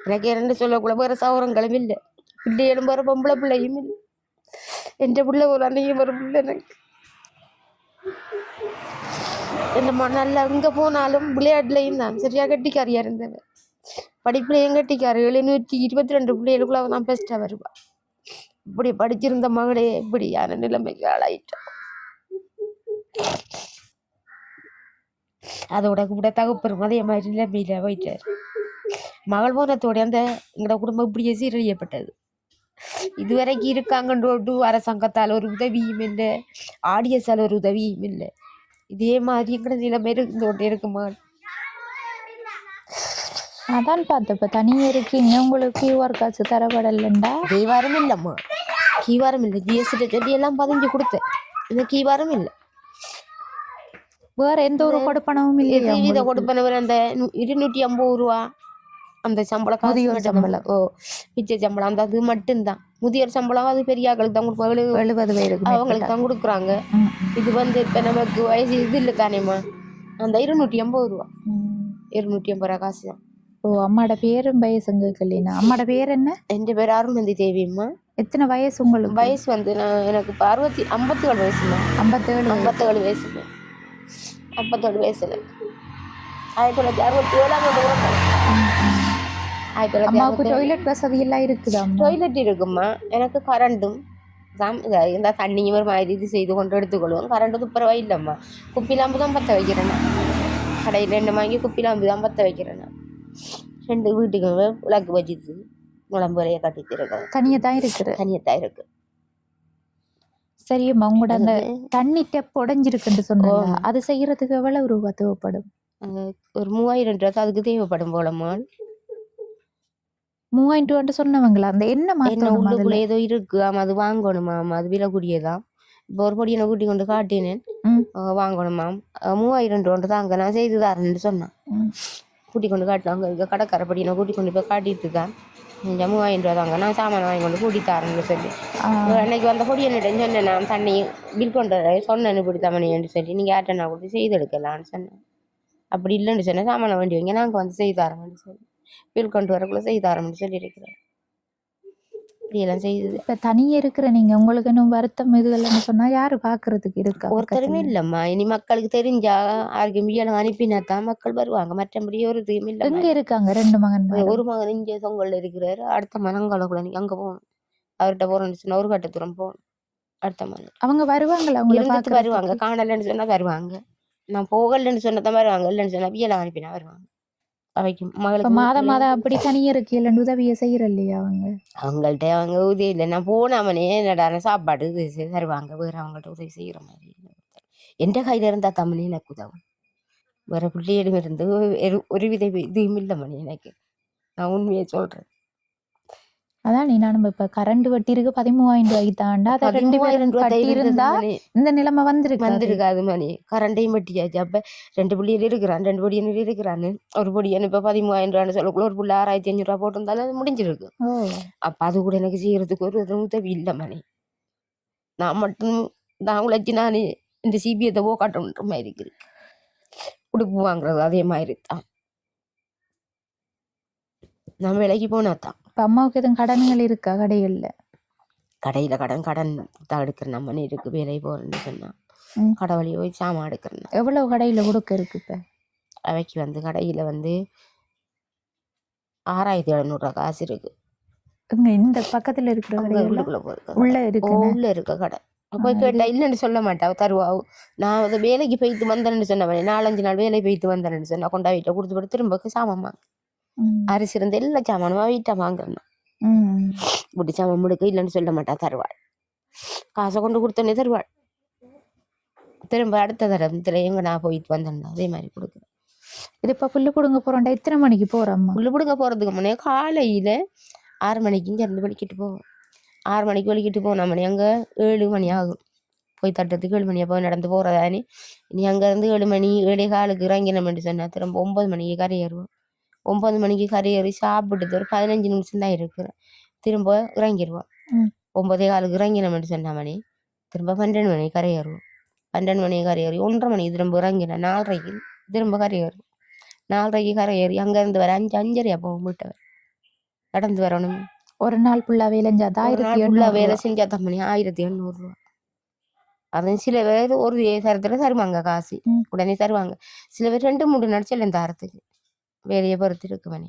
எனக்கு 2 சொல்லக்கூட வேறு சௌரங்களும் இல்லை. பிள்ளைகளும் வேறு பொம்பளை பிள்ளையும் இல்லை. என் பிள்ளை ஒரு அன்னையும் ஒரு பிள்ளை எனக்கு. என்னம்மா நல்லா இங்கே போனாலும் விளையாட்டுலையும் தான் சரியாக கட்டிக்காரியா இருந்தவன். படிப்புலையும் கட்டிக்காரு. 722 பிள்ளைகளுக்குள்ள அவன் தான் பெஸ்ட்டாக வருவான். இப்படி படிச்சிருந்த மகளே இப்படியான நிலைமைக்கு ஆளாயிட்டான். அதோட கூட தகுப்பெரும் அதே மாதிரி நிலைமையில போயிட்டார். மகள் போனத்தோட அந்த எங்களோட குடும்பம் இப்படியே சீரழியப்பட்டது. இதுவரைக்கும் இருக்காங்கன்றோட்டு அரசாங்கத்தால் ஒரு உதவியும் இல்லை, ஆடியஸால் ஒரு உதவியும் இல்லை. இதே மாதிரி எங்களோட நிலைமை இருந்தோட்டே இருக்குமா. அதான் பார்த்தப்ப தனியாக இருக்கீங்க. உங்களுக்கு கியூஆர் காசு தரப்படலைண்டா? கீவாரம் இல்லைம்மா. கீவாரம் இல்லை. ஜிஎஸ்டி சொல்லி எல்லாம் 15 கொடுத்தேன். இந்த கீவாரம் இல்லை. வேற எந்த ஒரு கொடுப்பனவும் இல்லை? இதை கொடுப்பனவர் அந்த 250 ரூபா அந்த சம்பளம், முதியோர் சம்பளம். பிச்சை சம்பளம் அந்த அது மட்டும்தான். முதியோர் சம்பளம் அது பெரிய ஆக்களுக்கு தான் கொடுப்பாங்க. 70 வயதுக்கு அவங்களுக்கு தான் கொடுக்குறாங்க. இது வந்து இப்போ நமக்கு வயசு இது இல்லை தானேம்மா. அந்த 250 ரூபா 250 ரூபா காசு தான். அம்மாட பேரும் வயசுங்க கல்யாணா? அம்மாட பேர் என்ன? என் பேர் அருணந்தி தேவிம்மா. எத்தனை வயசு உங்களுக்கு? வயசு வந்து எனக்கு இப்போ 57 வயசுமா. 57 வயசுமா. 57 வயசுல 1967 அம்மாவுக்கு டாய்லெட் வசதி எல்லாம் இருக்குதா? டாய்லெட் இருக்குமா. எனக்கு கரண்டும் இந்த தண்ணியும் ஒரு மாதிரி இது செய்து கொண்டு எடுத்துக்கொள்வோம். கரண்ட் துப்புரவா இல்லைம்மா. குப்பிலாம்பு தான் பற்ற வைக்கிறேன் நான். கடையில் 2 வாங்கி குப்பிலாம்பு தான் பற்ற வைக்கிறேன் நான். 2 வீட்டுக்கு விளக்கு வச்சுட்டு முழம்பு வரைய கட்டிட்டு இருக்கேன். தனியாக தான் இருக்கு. சரியம்மா, உங்களோட அந்த தண்ணி டெப் உடஞ்சிருக்குன்னு சொன்னாங்க, அது செய்யறதுக்கு எவ்வளவு ரூபா தேவைப்படும்? ஒரு 3000 ரூபா அதுக்கு தேவைப்படும் போலம்மா. 3000 ரூபான்னு சொன்னவங்களா? அந்த என்ன உள்ளுக்குள்ள ஏதோ இருக்கு, ஆமா அது வாங்கணுமாம். அது விலை கூடியதான். இப்போ ஒரு பொடியனை கூட்டி கொண்டு காட்டினேன், வாங்கணுமாம். 3000 ரூபா தாங்க நான் செய்து தரேன்னு சொன்னான். கூட்டி கொண்டு காட்டினாங்க. இங்கே கடைக்கார பொடியனை கூட்டி கொண்டு போய் காட்டிட்டு தான் 3000 ரூபா தாங்க நான் சாமான் வாங்கி கொண்டு கூட்டி தரேன்னு சொல்லி அன்னைக்கு வந்த பொடியன்கிட்ட சொன்னேன். நான் தண்ணி பில் கொண்டு சொன்னேன்னு இப்படி தமணின்னு சொல்லி நீங்கள் யார்கிட்ட நான் கொடுத்து செய்து எடுக்கலான்னு சொன்னேன். அப்படி இல்லைன்னு சொன்னேன், சாமானை வேண்டி வைங்க நாங்கள் வந்து செய்து தரோம்னு சொல்லி பில் கொண்டு வரக்குள்ள செய்து தரோம்னு சொல்லியிருக்கிறேன். இப்படியெல்லாம் செய்யுது. இப்போ தனியாக இருக்கிற நீங்கள் உங்களுக்கு இன்னும் வருத்தம் இதுகள்னு சொன்னால் யார் பார்க்கறதுக்கு இருக்கா? ஒருத்தருமே இல்லைம்மா. இனி மக்களுக்கு தெரிஞ்சா யாருக்கு மீயெல்லாம் அனுப்பினா தான் மக்கள் வருவாங்க. மற்றபடி ஒரு இதுவும் இல்லை. இங்கே இருக்காங்க 2 மகன். ஒரு மகன் இங்கே சொங்கல்ல இருக்கிறாரு. அடுத்த மகன்களக்குள்ள நீ அங்கே போகணும். அவர்கிட்ட போகிறேன்னு சொன்னால் ஒரு கட்ட தூரம் போகணும். அடுத்த மகன் அவங்க வருவாங்களா? இருந்துட்டு வருவாங்க. காணலைன்னு சொன்னால் வருவாங்க. நான் போகலன்னு சொன்னதான் வருவாங்க. இல்லைன்னு சொன்னால் மீயெல்லாம் அனுப்பினா வருவாங்க. அவைக்கும் மகளுக்கு மாதம் அப்படி தனியாக இருக்கல உதவியை செய்யற இல்லையா அவங்கள்ட்ட? அவங்க உதவி இல்லை. நான் போனாமனே என்னடா சாப்பாடு இது தருவாங்க. வேறு அவங்கள்ட்ட உதவி செய்கிற மாதிரி எந்த கையில் இருந்தால் தமிழ் எனக்கு உதவும். வேறு பிள்ளையிடம் இருந்து ஒரு வித இதுவும் இல்லை மணி எனக்கு. நான் உண்மையை சொல்கிறேன். அதான் நான் இப்ப கரண்ட் வட்டி இருக்கு 13,000 ரூபாய்க்கு தாண்டா. 2,000 ரூபாய் இருந்தா இந்த நிலைமை வந்திருக்காது மணி. கரண்டையும் வட்டியாச்சு. அப்ப 2 பிள்ளைகள் இருக்கிறான், 2 பொடியன் இருக்கிறான்னு. ஒரு பொடியன் இப்ப 13,000 ரூபான்னு சொல்லக்குள்ள ஒரு புள்ள 6,500 ரூபாய் போட்டிருந்தாலும் அது முடிஞ்சிருக்கு. அப்ப அது கூட எனக்கு செய்யறதுக்கு ஒரு உதவி இல்லை மணி. நான் மட்டும் நான் உழைச்சி நான் இந்த சிபிஎத்தை காட்டணுன்ற மாதிரி இருக்கு. உடுப்பு வாங்குறது அதே மாதிரி தான். நான் விலைக்கு போனாதான். இப்போ அம்மாவுக்கு எதுவும் கடன்கள் இருக்கா? கடையில் கடன் தான் எடுக்கிற நம்மனே இருக்கு. வேலை போகிறேன்னு சொன்னால் கடை வழி போய் சாமான் எடுக்கிறேன். எவ்வளவு கடையில் கொடுக்க இருக்கு? இப்போ அவைக்கு கடையில் 6,700 ரூபா காசு இருக்கு. இந்த பக்கத்தில் இருக்கிற உள்ள இருக்க கடை போய் கேட்டா இல்லைன்னு சொல்ல மாட்டா, தருவாவு. நான் அதை வேலைக்கு போயிட்டு வந்தேன்னு சொன்னவனே 4-5 நாள் வேலை போயிட்டு வந்தேன்னு சொன்னா கொண்டா வீட்டில் கொடுத்து போட்டு திரும்ப சாமான் வாங்க. அரிசி இருந்த எல்லா சாமானுமா வீட்டை வாங்குறேன். இப்படி சாமான் முடுக்க இல்லைன்னு சொல்ல மாட்டா, தருவாள். காசை கொண்டு கொடுத்தோன்னே தருவாள். திரும்ப அடுத்த தடவை எங்க நான் போயிட்டு வந்தேன்னா அதே மாதிரி கொடுக்குறேன். இது இப்போ புல்லு பிடுங்க போறோம்டா. எத்தனை மணிக்கு போறோம்? புல்லு பிடுங்க போறதுக்கு முன்னே காலையில 6 மணிக்கு இங்க இருந்து வெளிக்கிட்டு போவோம். 6 மணிக்கு வெளிக்கிட்டு போனா மணி அங்கே 7 மணி ஆகும். போய் தட்டத்துக்கு 7 மணியா போய் நடந்து போறதானே. இனி அங்கேருந்து 7 மணி 7:15 இறங்கினோம்னு சொன்னா திரும்ப 9 மணிக்கு கரை ஏறுவோம். 9 மணிக்கு கரை ஏறி சாப்பிட்டு ஒரு 15 நிமிஷம் தான் இருக்கிறேன். திரும்ப இறங்கிடுவோம். 9:15 இறங்கினோம்னு சொன்னா மணி திரும்ப 12 மணிக்கு கரை ஏறுவோம். 12 மணிக்கு கரை ஏறி 1:30 மணிக்கு திரும்ப இறங்கினேன். 4:30க்கு திரும்ப கரை ஏறுவோம். 4:30க்கு கரை ஏறி அங்கேருந்து வர 5:30 போவோம். வீட்டை நடந்து வரணும். ஒரு நாள் ஃபுல்லா வேலை வேலை செஞ்சா தம்மணி 1,800 ரூபா. அது சில பேர் ஒரு தரத்துல தருவாங்க காசு, உடனே தருவாங்க. சில பேர் 2-3 நாள் செல்லும் தாரத்துக்கு வேலையை பொறுத்து இருக்கு மணி.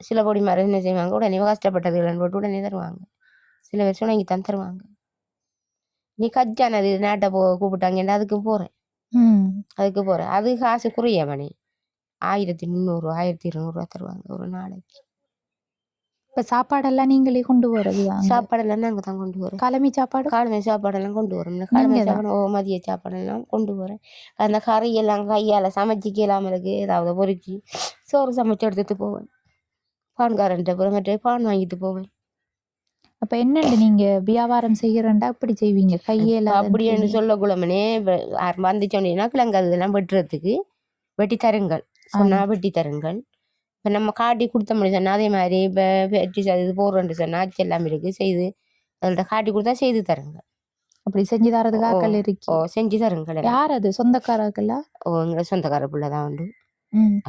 சில பொடி மாதிரி என்ன செய்வாங்க, உடனே கஷ்டப்பட்டது இல்லைன்னு போட்டு உடனே தருவாங்க. சில பேர் சுணங்கித்தான் தருவாங்க. நீ கஜானது நாட்டை கூப்பிட்டாங்கன்னு அதுக்கு போறேன். அது காசு குறைய மணி 1,300 1,200 ரூபா தருவாங்க ஒரு நாளைக்கு. இப்போ சாப்பாடெல்லாம் நீங்களே கொண்டு போறது? சாப்பாடெல்லாம் நாங்கள் தான் கொண்டு வரோம். காலமை சாப்பாடெல்லாம் கொண்டு வரோம். காலமை சாப்பாடு மதிய சாப்பாடெல்லாம் கொண்டு வரேன். அந்த கறியெல்லாம் கையால் சமைச்சிக்க இல்லாமல் இருக்கு, ஏதாவது பொறிச்சு சோறு சமைச்சு எடுத்துட்டு போவேன். பான்காரன்ட்ட மற்ற பான் வாங்கிட்டு போவேன். அப்போ என்னண்டு நீங்க வியாபாரம் செய்யறண்டா அப்படி செய்வீங்க? கையில அப்படின்னு சொல்லக்குள்ளமனே வந்துச்சோன்னா கிழங்கு அதெல்லாம் வெட்டுறதுக்கு வெட்டி தருங்கள் சொன்னா வெட்டி தருங்கள். இப்போ நம்ம காட்டி கொடுத்த முடியும் சொன்னால் அதே மாதிரி இப்போ வெட்டி இது போடுறோன்னு சொன்னால் அச்சு எல்லாம் இருக்குது செய்து அதோட காட்டி கொடுத்தா செய்து தருங்க. அப்படி செஞ்சு தரதுக்கு ஆக்கள் இருக்கு? செஞ்சு தருங்கள். யார் அது? சொந்தக்காரர்களா? எங்களை சொந்தக்கார பிள்ளை தான் உண்டு.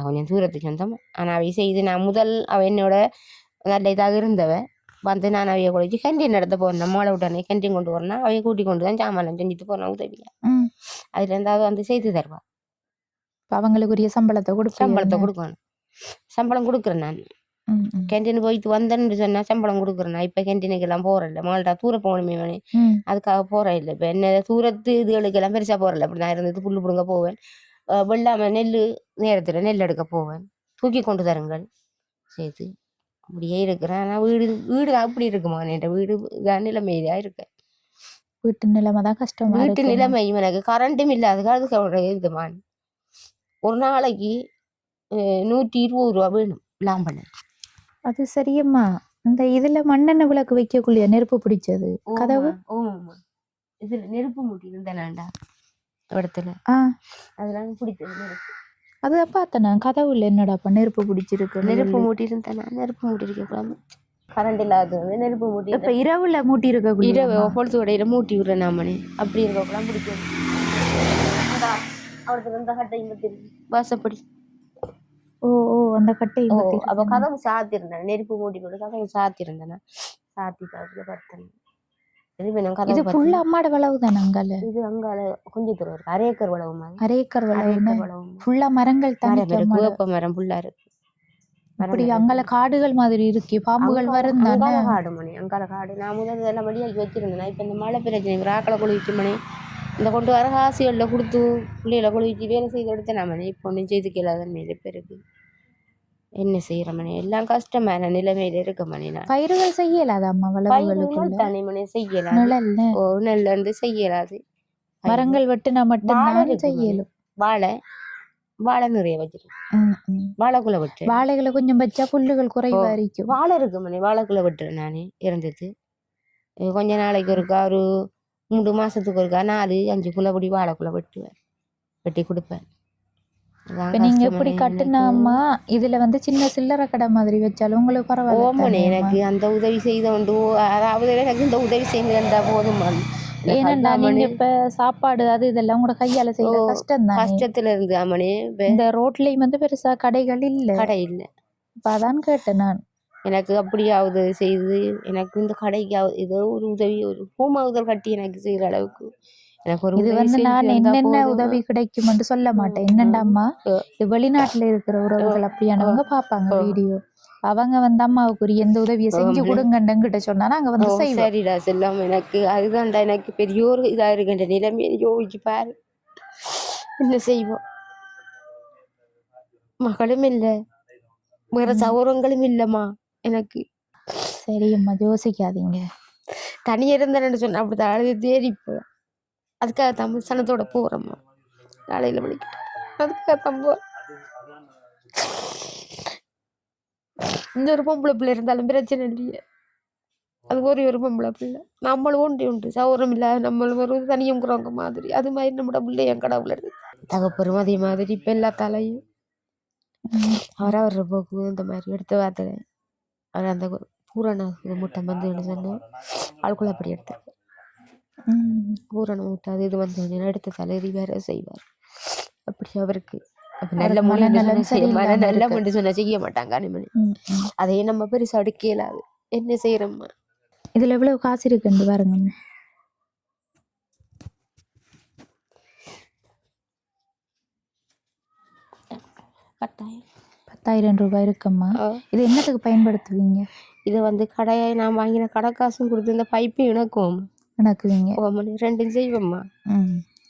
அவன் தூரத்து சொந்தம். ஆனால் அவை செய்து நான் முதல் அவ என்னோட நல்ல இதாக இருந்தவ வந்து நான் அவைய குளிச்சு கேன்டீன் நடத்த போறேன். நம்மளை விட்டானே கேன்டீன் கொண்டு வரேன்னா அவைய கூட்டி கொண்டு தான் சாமான் செஞ்சுட்டு போறேன் உதவியா. அதுல இருந்தாவது வந்து செய்து தருவா. அவங்களுக்குரிய சம்பளத்தை கொடுக்கணும். சம்பளம் கொடுக்குறேன் நான். ம், ம், கேன்டீன் போயிட்டு வந்தேன்னு சொன்னா சம்பளம் கொடுக்குறேன். நான் இப்போ கேன்டீனுக்கெல்லாம் போகிறேன். மால்டா தூர போகணுமே வேணே ம். அதுக்காக போகிறேன் இல்லை. இப்போ என்ன தூரத்து இதுகளுக்கெல்லாம் பெருசாக போகிறேன். அப்படி நான் இருந்தது புல்லு பிடுங்க போவேன். வெள்ளாமல் நெல் நேரத்தில் நெல் எடுக்க போவேன். தூக்கி கொண்டு தருங்கள் சேர்த்து அப்படியே இருக்கிறேன். ஆனால் வீடு வீடு அப்படி இருக்குமா என் வீடு இதான் நிலைமையாக இருக்கேன். வீட்டு நிலைமை தான் கஷ்டமா வீட்டு இருக்கு. நிலைமை எனக்கு கரண்ட்டும் இல்லாத அதுக்கு இருக்குமான். ஒரு நாளைக்கு 120 ரூபா வேணும் லாம்பண்ண. அது சரியம்மா. இந்த இதுல மண்ணெண்ணெய் விளக்கு வைக்கக்கூடிய நெருப்பு பிடிச்சது கதவு. ஓமாம்மா இதுல நெருப்பு மூட்டி இருந்தேனாண்டா இடத்துல அதெல்லாம் பிடிச்சது நெருப்பு. அது பார்த்தேன் கதவுல என்னடாப்பா நெருப்பு பிடிச்சிருக்கு. நெருப்பு மூட்டி இருந்தேனா நெருப்பு மூட்டி இருக்க கரண்ட் இல்லாத நெருப்பு மூட்டி இப்ப இரவுல மூட்டி இருக்க இரவு பொழுது உடையில மூட்டி விடுறேன் நாமனே அப்படி இருக்கக்குலாம் பிடிக்கும். அவருக்கு இந்த கட்டையும் வாசப்படி. ஓ ஓ அந்த கட்டை. அப்ப கதவு சாத்திருந்தேன். நெருப்பு மூட்டி போட்டு கதவு சாத்திருந்தேன். சாத்தி காத்துல படுத்தேன். இது ஃபுல்லா அம்மாட வளவு தானே அங்கால? இது அங்கால கொஞ்சம் தூரம் இருக்கு. 1/2 ஏக்கர் வளவு மாதிரி. 1/2 ஏக்கர் வளவு ஃபுல்லா மரங்கள் தானே. வேப்ப மரம் ஃபுல்லா இருக்கு. அப்படி அங்கால காடுகள் மாதிரி இருக்கு. பாம்புகள் வரும் தானே. அங்கால காடு மணி அங்கால காடு. நான் முதல்ல எல்லாம் வழியாக்கி வச்சிருந்தேன். இப்ப இந்த மழை பிரச்சனை ஆக்களை குளிச்சு மணி இந்த கொண்டு வர காசிகளில் கொடுத்து பிள்ளைகளை குளிச்சு வேலை செய்து எடுத்து நான் மணி இப்போ ஒன்றும் செய்து கேளாதன் மேலே பெருக்கு என்ன செய்யற மணி எல்லாம் கஷ்டமான நிலைமையில இருக்க மணி. நான் பயிர்கள் செய்யலாது அம்மா வளவுகளுக்கு தனி மணி செய்யலாது. நெல்லு செய்யலாது. மரங்கள் வெட்டுனா மட்டும்தான் செய்யலும். வாழை நிறைய வச்சிருக்கேன். வாழைக்குள்ள வெட்டு வாழைகளை கொஞ்சம் வச்சா புல்லுகள் குறைவா இருக்கும். வாழை இருக்கு மணி வாழைக்குள்ள வெட்டுறேன். நானே இருந்தது கொஞ்ச நாளைக்கு ஒருக்கா ஒரு 3 மாசத்துக்கு ஒருக்கா 4-5 குள்ளபடி வாழைக்குள்ள வெட்டுவேன். வெட்டி கொடுப்பேன். நீங்க எப்படி கட்டுனாமா இதுல வந்து சின்ன சில்லறை கடை மாதிரி வச்சாலும் உங்களுக்கு பரவாயில்ல. எனக்கு அந்த உதவி செய்த உண்டு. அதாவது எனக்கு இந்த உதவி செய்ய போதும். ஏன்னா நீங்க இப்ப சாப்பாடு அது இதெல்லாம் கூட கையால செய்ய கஷ்டம் தான். கஷ்டத்துல இருந்து அம்மனே இந்த ரோட்லயும் வந்து பெருசா கடைகள் இல்ல. கடை இல்ல. இப்ப அதான் கேட்டேன் நான். எனக்கு அப்படியாவது செய்து எனக்கு இந்த கடைக்கு ஏதோ ஒரு உதவி ஒரு பூமாவுதல் கட்டி எனக்கு செய்யற அளவுக்கு எனக்கு ஒரு இது வந்து நான் என்னென்ன உதவி கிடைக்கும் சொல்ல மாட்டேன். என்னண்டாம்மா வெளிநாட்டுல இருக்கிற உறவுகள் அப்படியானவங்க பாப்பாங்க வீடியோ. அவங்க வந்து அம்மாவுக்குரிய எந்த உதவியை செஞ்சு கொடுங்கன்னு கிட்ட சொன்னா நாங்க வந்து செய்வோம். சரிடா செல்லம். எனக்கு அதுதான்டா எனக்கு பெரிய ஒரு இதா இருக்கின்ற நிலைமை யோசிச்சு பாரு. என்ன செய்வோம். மகளும் இல்ல வேற சௌரங்களும் இல்லம்மா எனக்கு. சரியம்மா யோசிக்காதீங்க. தனியா இருந்தேன்னு சொன்ன அப்படித்தான் அழுது தேடிப்போ. அதுக்காக தமிழ் சனத்தோட போறோம்மா. நாளையில விളിக்கிட்டேன். அதுக்காக தம்போ இந்த ஒரு பொம்பளை பிள்ளை இருந்தாலும் பிரச்சனை இல்லையே. அது ஒரு பொம்பளை பிள்ளை. நம்மளும் உண்டு சௌரம் இல்லாத நம்மளும் ஒரு தனியங்கிறவங்க மாதிரி. அது மாதிரி நம்மட பிள்ளை என் கடவுள் இருக்கு. தகப்பெரும் அதே மாதிரி இப்ப எல்லா தலையும் அவர் போக்கு இந்த மாதிரி எடுத்து பார்த்தேன். அவர் அந்த பூரண முட்டை வந்து சொன்ன ஆளுக்குள்ள அப்படி எடுத்தார். பூரண முட்டை அது இது வந்து எடுத்த தலைவி வேற செய்வார். அப்படி அவருக்கு நல்ல மொழி நல்ல மொழி சொன்ன செய்ய மாட்டாங்க. அனிமணி அதையே நம்ம பெருசா அடுக்கலாது. என்ன செய்யறோம்மா. இதுல எவ்வளவு காசு இருக்குன்னு பாருங்க. 10,000 ரூபாய் இருக்கும்மா. இது என்னத்துக்கு பயன்படுத்துவீங்க? இதை வந்து கடையை நான் வாங்கின கடை காசும் கொடுத்து இந்த பைப்பு இணக்குவீங்க. 2 செய்வோம்மா.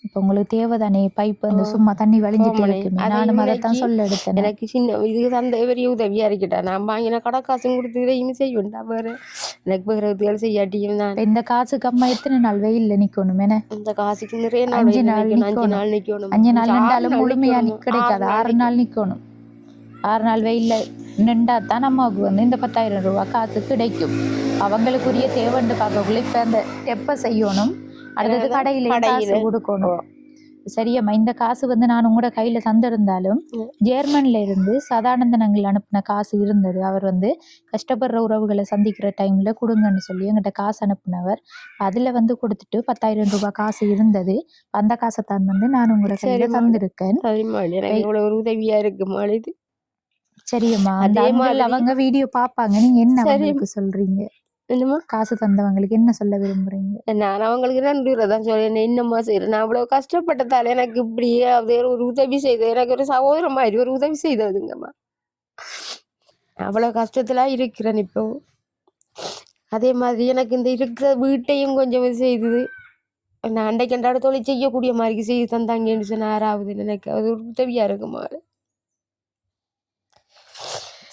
இப்போ உங்களுக்கு தேவைதானே பைப் வந்து சும்மா தண்ணி வலிஞ்சிட்டு இருக்குமே. நானும் அதைத்தான் சொல்ல எடுத்தேன். எனக்கு சின்ன இது அந்த பெரிய உதவியா இருக்கட்டா. நான் வாங்கின கடை காசும் கொடுத்து இதையும் செய்வேன்டா. வேறு எனக்கு வேற உதவிகள் செய்யாட்டியும் தான். இந்த காசுக்கு அம்மா எத்தனை நாள் வெயில்ல நிக்கணும்? இந்த காசுக்கு நிறைய நாள் 5 நாள் நிக்கணும். 5 நாள் நின்றாலும் முழுமையா கிடைக்காது. 6 நாள் நிக்கணும். 6 நாள் வெயில்ல நின்றா தான் அம்மாவுக்கு வந்து இந்த 10,000 ரூபாய் காசு கிடைக்கும். அவங்களுக்குரிய தேவைன்னு பார்க்கக்குள்ள இப்ப அந்த எப்ப செய்யணும், அடுத்தது கடையில காசு கொடுக்கணும். சரியம்மா. இந்த காசு வந்து நான் உங்களோட கையில தந்திருந்தாலும் ஜெர்மன்ல இருந்து சதானந்தனங்கள் அனுப்பின காசு இருந்தது. அவர் வந்து கஷ்டப்படுற உறவுகளை சந்திக்கிற டைம்ல கொடுங்கன்னு சொல்லி எங்கிட்ட காசு அனுப்பினவர். அதுல வந்து கொடுத்துட்டு 10,000 ரூபாய் காசு இருந்தது. அந்த காசை தான் வந்து நான் உங்களோட கையில தந்திருக்கேன். ஒரு உதவியா இருக்கு. சரியம்மா. அதே மாதிரி அவங்க வீடியோ பாப்பாங்க. நீங்க என்ன அவங்களுக்கு சொல்றீங்க? என்னமா காசு தந்தவங்களுக்கு என்ன சொல்ல விரும்புறீங்க? நான் அவங்களுக்கு நன்றிதான் சொல்றேன். இன்னமா செய்யறேன். நான் அவ்வளவு கஷ்டப்பட்டதால எனக்கு இப்படியே ஒரு உதவி செய்த எனக்கு ஒரு சகோதரம் மாதிரி ஒரு உதவி செய்ததுங்கம்மா. அவ்வளோ கஷ்டத்துல இருக்கிறேன் இப்போ. அதே மாதிரி எனக்கு இந்த இருக்கிற வீட்டையும் கொஞ்சம் செய்தது. நான் அன்றைக்கு அன்றாட தொழில் செய்யக்கூடிய மாதிரி செய்து தந்தாங்கன்னு சொன்ன யாராவது எனக்கு அது ஒரு உதவியா இருக்குமா?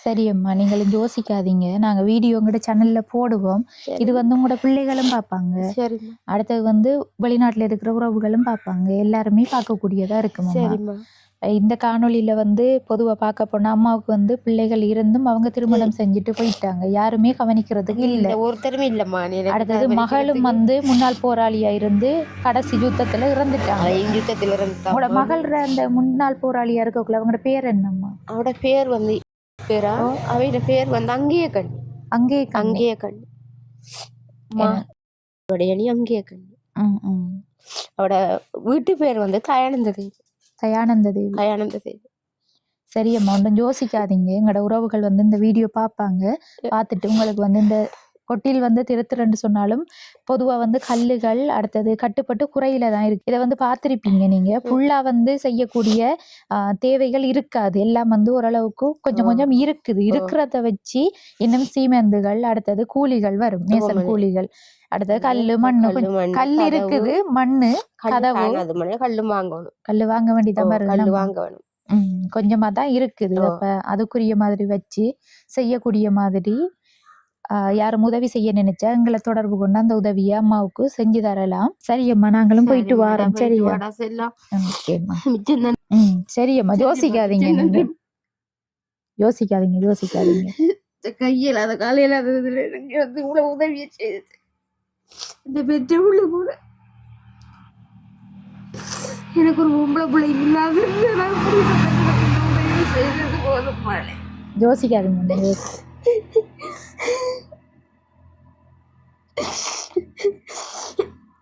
சரி அம்மா, நீங்களும் யோசிக்காதீங்க. நாங்க வீடியோ உங்களோட சேனல்ல போடுவோம். இது வந்து உங்களோட பிள்ளைகளும் பார்ப்பாங்க. சரிம்மா. அடுத்தது வந்து வெளிநாட்டுல இருக்கிற உறவுகளும் பார்ப்பாங்க. எல்லாருமே பார்க்கக்கூடியதா இருக்கும் அம்மா. சரிம்மா. இந்த காணொளியில வந்து பொதுவா பார்க்க போனா அம்மாவுக்கு வந்து பிள்ளைகள் இருந்தும் அவங்க திருமணம் செஞ்சுட்டு போயிட்டாங்க. யாருமே கவனிக்கிறதுக்கு இல்ல. இல்ல ஒருத்தருமே இல்லம்மா. அடுத்தது மகளும் வந்து முன்னாள் போராளியா இருந்து கடைசி யுத்தத்துல இறந்துட்டாங்க. யுத்தத்துல உங்களோட இருந்து மகள் அந்த முன்னாள் போராளியா இருக்கக்குள்ள அவங்களோட பேர் என்னம்மா? அவட பேர் வந்து பேரா அவையோட பேர் வந்து அங்கேயே கண். அங்கேயே அங்கேயே கண் அணி அங்கேயே கண். அவட வீட்டு பேர் வந்து தயானந்த தேவி. தயானந்த தேவி. தயானந்த தேவி. சரி அம்மா, ஒன்றும் யோசிக்காதீங்க. எங்களோட உறவுகள் வந்து இந்த வீடியோ பார்ப்பாங்க. பார்த்துட்டு உங்களுக்கு வந்து இந்த கொட்டில் வந்து திருத்துறன்னு சொன்னாலும் பொதுவா வந்து கல்லுகள் அடுத்தது கட்டுப்பட்டு குறையில தான் இருக்கு. இதை வந்து பார்த்திருப்பீங்க நீங்க. ஃபுல்லா வந்து செய்யக்கூடிய தேவைகள் இருக்காது. எல்லாம் வந்து ஓரளவுக்கு கொஞ்சம் கொஞ்சம் இருக்குது. இருக்கிறத வச்சு இன்னும் சீமெந்துகள் அடுத்தது கூலிகள் வரும். மேசன் கூலிகள் அடுத்தது கல்லு மண்ணு கல் இருக்குது. மண்ணு கதவு கல்லு வாங்கணும். கல்லு வாங்க வேண்டியதான் கல்லு வாங்க வேணும். கொஞ்சமா தான் இருக்குது. அப்ப அதுக்குரிய மாதிரி வச்சு செய்யக்கூடிய மாதிரி யாரும் உதவி செய்ய நினைச்சா எங்களை தொடர்பு கொண்டு அந்த உதவியை அம்மாவுக்கு செஞ்சு தரலாம். சரியம்மா, நாங்களும் போயிட்டு வரோம். சரியா? சரியம்மா, யோசிக்காதீங்க. நீங்க யோசிக்காதீங்க. கையில் அதை காலையில் அதுல வந்து இவ்வளவு உதவியை செய்தது இந்த பெற்ற உள்ள கூட எனக்கு ஒரு பொம்பளை பிள்ளை இல்லாத யோசிக்காதீங்க.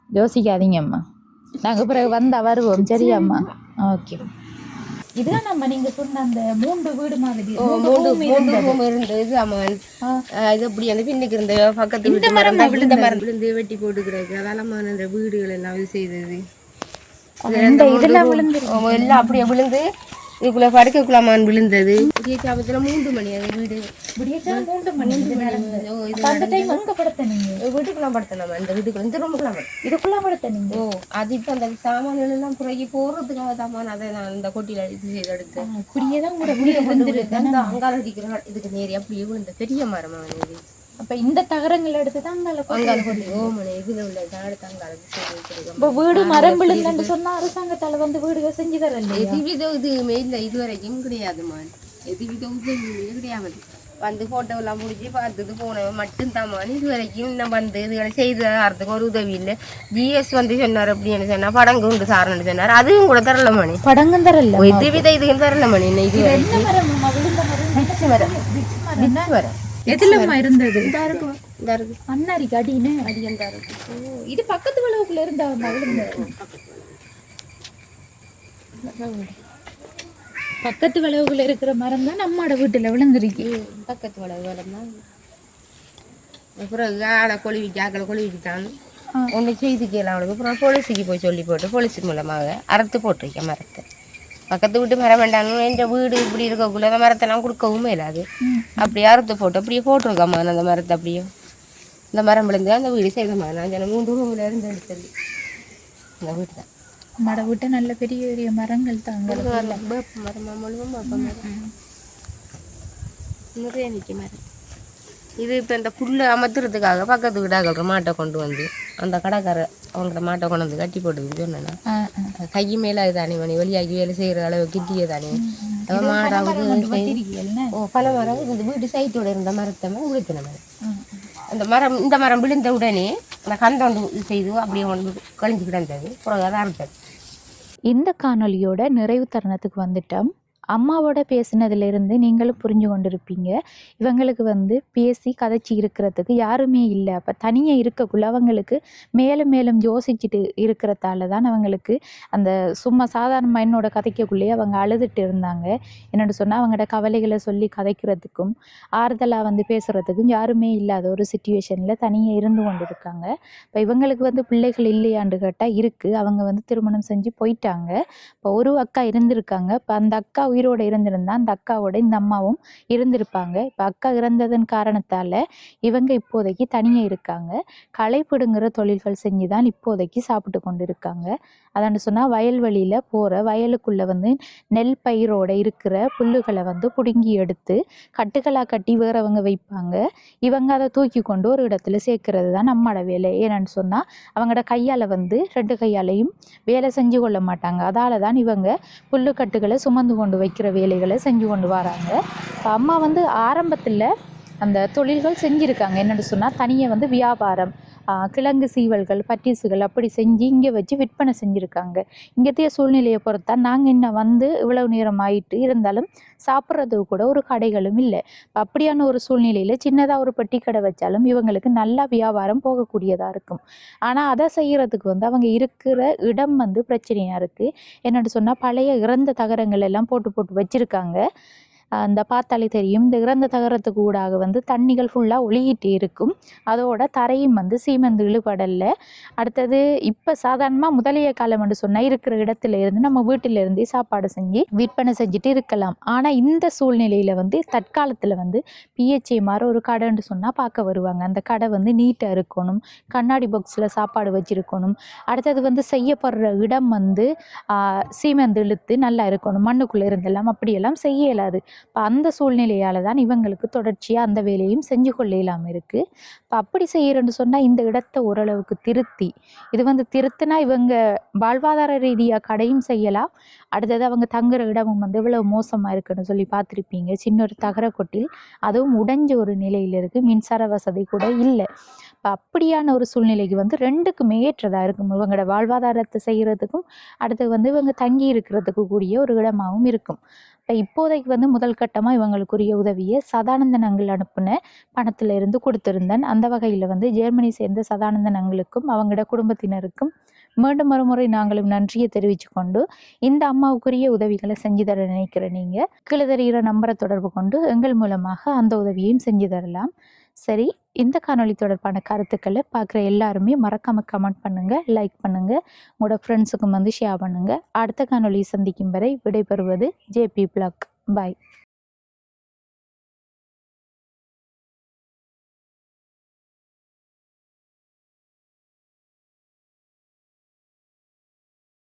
யோசிக்காதீங்க அம்மா. நாங்க பிறகு வந்தா வருவோம். சரியாம்மா? ஓகே. இதுதான் நம்ம நீங்க சொன்ன அந்த 3 வீடு மாதிரி இருந்தது. ஆமா, இது அப்படி அந்த பின்னுக்கு இருந்த பக்கத்து வீட்டு மரம் விழுந்து வெட்டி போட்டு கிடக்கு. அதெல்லாம் அந்த வீடுகள் எல்லாம் இது செய்தது எல்லாம் அப்படியே விழுந்து இதுக்குள்ள படுக்கக்குள்ளாமான் விழுந்தது. விடிய சாமத்துல 3 மணி அது வீடு. வீட்டுக்குலாம் படுத்தலாமா? இந்த வீட்டுக்குள்ள இந்த ரூமுக்குலாம் இதுக்குள்ளாம் படுத்தனீங்க? அது இப்ப அந்த சாமான்கள் எல்லாம் புறகி போடுறதுக்காக சாமான் அதை நான் இந்த கொட்டியில இது செய்து எடுத்தேன். அப்படியேதான் அங்கால அடிக்கிற இதுக்கு நேரி அப்படியே விழுந்த பெரிய மரமா இது. அப்ப இந்த தகரங்கள் எடுத்துதான் வீடு மரம் விழுந்தன்னு சொன்னா அரசாங்கத்தால வந்து வீடுகள் செஞ்சு தரல. எதுவித இதுவுமே இல்லை இதுவரைக்கும் கிடையாதுமா. எதுவித உதவியுமே கிடையாது. வந்து போட்டோ எல்லாம் முடிச்சு பார்த்தது போனவன் மட்டும் தாமான் இது வரைக்கும் இன்னும் வந்து இதுகளை செய்து தரத்துக்கு ஒரு உதவி இல்லை. ஜிஎஸ் வந்து சொன்னார் அப்படின்னு சொன்னா படங்கு உண்டு சார்னு சொன்னார். அதுவும் கூட தரல மணி. படங்கும் தரல. எதுவித இதுவும் தரல மணி. இது வரைக்கும் எதுலம்மா இருந்தது? அண்ணாரிக்கு அடின்னு அடியந்தா இருக்கு. இது பக்கத்து வளவுக்குள்ள இருந்தா பக்கத்து வளவுக்குள்ள இருக்கிற மரம் தான் நம்மோட வீட்டுல விழுந்துருக்கு. பக்கத்து வளவு மரம் தான். அப்புறம் ஆளை கொழுவிட்டான் ஒன்று செய்து கேலாம் அவளுக்கு. அப்புறம் போலீஸுக்கு போய் சொல்லி போட்டு போலீஸ் மூலமாக அறுத்து போட்டிருக்கேன் மரத்தை. பக்கத்து வீட்டு மரம் வேண்டாம். எந்த வீடு இப்படி இருக்கக்குள்ள அந்த மரத்தெல்லாம் கொடுக்கவும் இல்லாது. அப்படியே அறுத்து போட்டு அப்படியே போட்டிருக்காம்மா அந்த மரத்தை. அப்படியே இந்த மரம் விழுந்து அந்த வீடு செய்தம்மா. நான் 3 ரூமில் இருந்து எடுத்தது இந்த வீட்டு தான். மட வீட்டை நல்ல பெரிய பெரிய மரங்கள் தாங்க. மரம் முழுவதும் நிறைய நிற்க மரம். இது இப்போ இந்த புல்லை அமர்த்துறதுக்காக பக்கத்து வீடாக மாட்டை கொண்டு வந்து அந்த கடைக்கார அவங்களோட மாட்டை கொண்டு வந்து கட்டி போட்டுது சொன்னேன்னா கை மேலே தானே மணி வெளியாகி வேலை செய்கிற அளவு கிட்டியே தானே மாடாவது பல மரம் இந்த வீட்டு சைட்டோட இருந்த மரத்தை உளுத்தின மரம். அந்த மரம் இந்த மரம் விழுந்த உடனே அந்த கந்தொண்டு செய்து அப்படியே கொண்டு கழிஞ்சு கிடந்தது. பிறகு அதை அறுத்தது. இந்த காணொலியோட நிறைவு தருணத்துக்கு வந்துட்டோம். அம்மாவோட பேசினதுலேருந்து நீங்களும் புரிஞ்சு கொண்டிருப்பீங்க. இவங்களுக்கு வந்து பேசி கதைச்சி இருக்கிறதுக்கு யாருமே இல்லை. அப்போ தனியாக இருக்கக்குள்ள அவங்களுக்கு மேலும் மேலும் யோசிச்சுட்டு இருக்கிறதால தான் அவங்களுக்கு அந்த சும்மா சாதாரண என்னோட கதைக்கக்குள்ளேயே அவங்க அழுதுட்டு இருந்தாங்க. என்னென்னு சொன்னால் அவங்களோட கவலைகளை சொல்லி கதைக்கிறதுக்கும் ஆறுதலாக வந்து பேசுகிறதுக்கும் யாருமே இல்லாத ஒரு சுச்சுவேஷனில் தனியாக இருந்து கொண்டு இருக்காங்க. இப்போ இவங்களுக்கு வந்து பிள்ளைகள் இல்லையாண்டு கேட்டால் இருக்குது. அவங்க வந்து திருமணம் செஞ்சு போயிட்டாங்க. இப்போ ஒரு அக்கா இருந்திருக்காங்க. இப்போ அந்த அக்கா உயிரோடு இருந்திருந்தா அந்த அக்காவோட இந்த அம்மாவும் இருந்திருப்பாங்க. இப்போ அக்கா இறந்ததன் காரணத்தால் இவங்க இப்போதைக்கு தனியாக இருக்காங்க. களை பிடுங்குற தொழில்கள் செஞ்சு தான் இப்போதைக்கு சாப்பிட்டு கொண்டு இருக்காங்க. அதான்னு சொன்னால் வயல்வெளியில் போகிற வயலுக்குள்ளே வந்து நெல் பயிரோட இருக்கிற புல்லுகளை வந்து பிடுங்கி எடுத்து கட்டுக்களாக கட்டி வேறவங்க வைப்பாங்க. இவங்க அதை தூக்கி கொண்டு ஒரு இடத்துல சேர்க்கறது தான் நம்மளோட வேலை. ஏன்னு சொன்னால் அவங்களோட கையால் வந்து 2 கையாலையும் வேலை செஞ்சு கொள்ள மாட்டாங்க. அதால் தான் இவங்க புல்லுக்கட்டுகளை சுமந்து கொண்டு வைக்கிற வேலைகளை செஞ்சு கொண்டு வராங்க. அம்மா வந்து ஆரம்பத்தில் அந்த தொழில்கள் செஞ்சுருக்காங்க. என்னென்னு சொன்னால் தனியாக வந்து வியாபாரம், கிழங்கு சீவல்கள், பட்டீஸுகள் அப்படி செஞ்சு இங்கே வச்சு விற்பனை செஞ்சுருக்காங்க. இங்கத்தைய சூழ்நிலையை பொறுத்தா நாங்கள் இன்னும் வந்து இவ்வளவு நேரம் ஆயிட்டு இருந்தாலும் சாப்பிட்றதுக்கு கூட ஒரு கடைகளும் இல்லை. அப்படியான ஒரு சூழ்நிலையில் சின்னதாக ஒரு பெட்டி கடை வச்சாலும் இவங்களுக்கு நல்லா வியாபாரம் போகக்கூடியதாக இருக்கும். ஆனால் அதை செய்கிறதுக்கு வந்து அவங்க இருக்கிற இடம் வந்து பிரச்சனையாக இருக்குது. என்னென்னு சொன்னால் பழைய இறந்த தகரங்கள் எல்லாம் போட்டு போட்டு வச்சுருக்காங்க. அந்த பார்த்தாலே தெரியும். இந்த இறந்த தகரத்துக்கு ஊடாக வந்து தண்ணிகள் ஃபுல்லாக ஒழுகிட்டே இருக்கும். அதோட தரையும் வந்து சீமெந்து இழுபடலை. அடுத்தது இப்போ சாதாரணமாக முதலைய காலம் என்று சொன்னால் இருக்கிற இடத்துல இருந்து நம்ம வீட்டிலேருந்தே சாப்பாடு செஞ்சு விற்பனை செஞ்சுட்டு இருக்கலாம். ஆனால் இந்த சூழ்நிலையில் வந்து தற்காலத்தில் வந்து பிஹெச்ஏ மாதிரி ஒரு கடைன்னு சொன்னால் பார்க்க வருவாங்க. அந்த கடை வந்து நீட்டாக இருக்கணும், கண்ணாடி பாக்ஸில் சாப்பாடு வச்சுருக்கணும். அடுத்தது வந்து செய்யப்படுற இடம் வந்து சீமெந்து இழுத்து நல்லா இருக்கணும். மண்ணுக்குள்ளே இருந்தெல்லாம் அப்படியெல்லாம் செய்ய இயலாது. இப்போ அந்த சூழ்நிலையால் தான் இவங்களுக்கு தொடர்ச்சியாக அந்த வேலையும் செஞ்சு கொள்ள இல்லாமல் இருக்குது. இப்போ அப்படி செய்கிறேன்னு சொன்னால் இந்த இடத்த ஓரளவுக்கு திருத்தி, இது வந்து திருத்தினா இவங்க வாழ்வாதார ரீதியாக கடையும் செய்யலாம். அடுத்தது அவங்க தங்குற இடமும் வந்து இவ்வளவு மோசமாக இருக்குன்னு சொல்லி பார்த்துருப்பீங்க. சின்ன ஒரு தகர கொட்டில், அதுவும் உடைஞ்ச ஒரு நிலையில் இருக்குது. மின்சார வசதி கூட இல்லை. இப்போ அப்படியான ஒரு சூழ்நிலைக்கு வந்து 2க்குமே ஏற்றதாக இருக்கும். இவங்களோட வாழ்வாதாரத்தை செய்கிறதுக்கும் அடுத்து வந்து இவங்க தங்கி இருக்கிறதுக்கு கூடிய ஒரு இடமாகவும் இருக்கும். இப்போ இப்போதைக்கு வந்து முதல் கட்டமாக இவங்களுக்குரிய உதவியை சதானந்தன் அங்கிள் அனுப்பின பணத்தில் இருந்து கொடுத்துருந்தேன். அந்த வகையில் வந்து ஜெர்மனி சேர்ந்த சதானந்தன் அங்கிளுக்கும் அவங்களோட குடும்பத்தினருக்கும் மீண்டும் மறுமுறை நாங்களும் நன்றியை தெரிவித்து கொண்டு இந்த அம்மாவுக்குரிய உதவிகளை செஞ்சு தர நினைக்கிற நீங்கள் கீழே தெரிகிற நம்பரை தொடர்பு கொண்டு எங்கள் மூலமாக அந்த உதவியையும் செஞ்சு தரலாம். சரி, இந்த காணொளி தொடர்பான கருத்துக்களை பார்க்குற எல்லாருமே மறக்காமல் கமெண்ட் பண்ணுங்கள், லைக் பண்ணுங்கள், உங்களோட ஃப்ரெண்ட்ஸுக்கும் வந்து ஷேர் பண்ணுங்கள். அடுத்த காணொளியை சந்திக்கும் வரை விடைபெறுவது ஜேபி பிளாக். பாய்.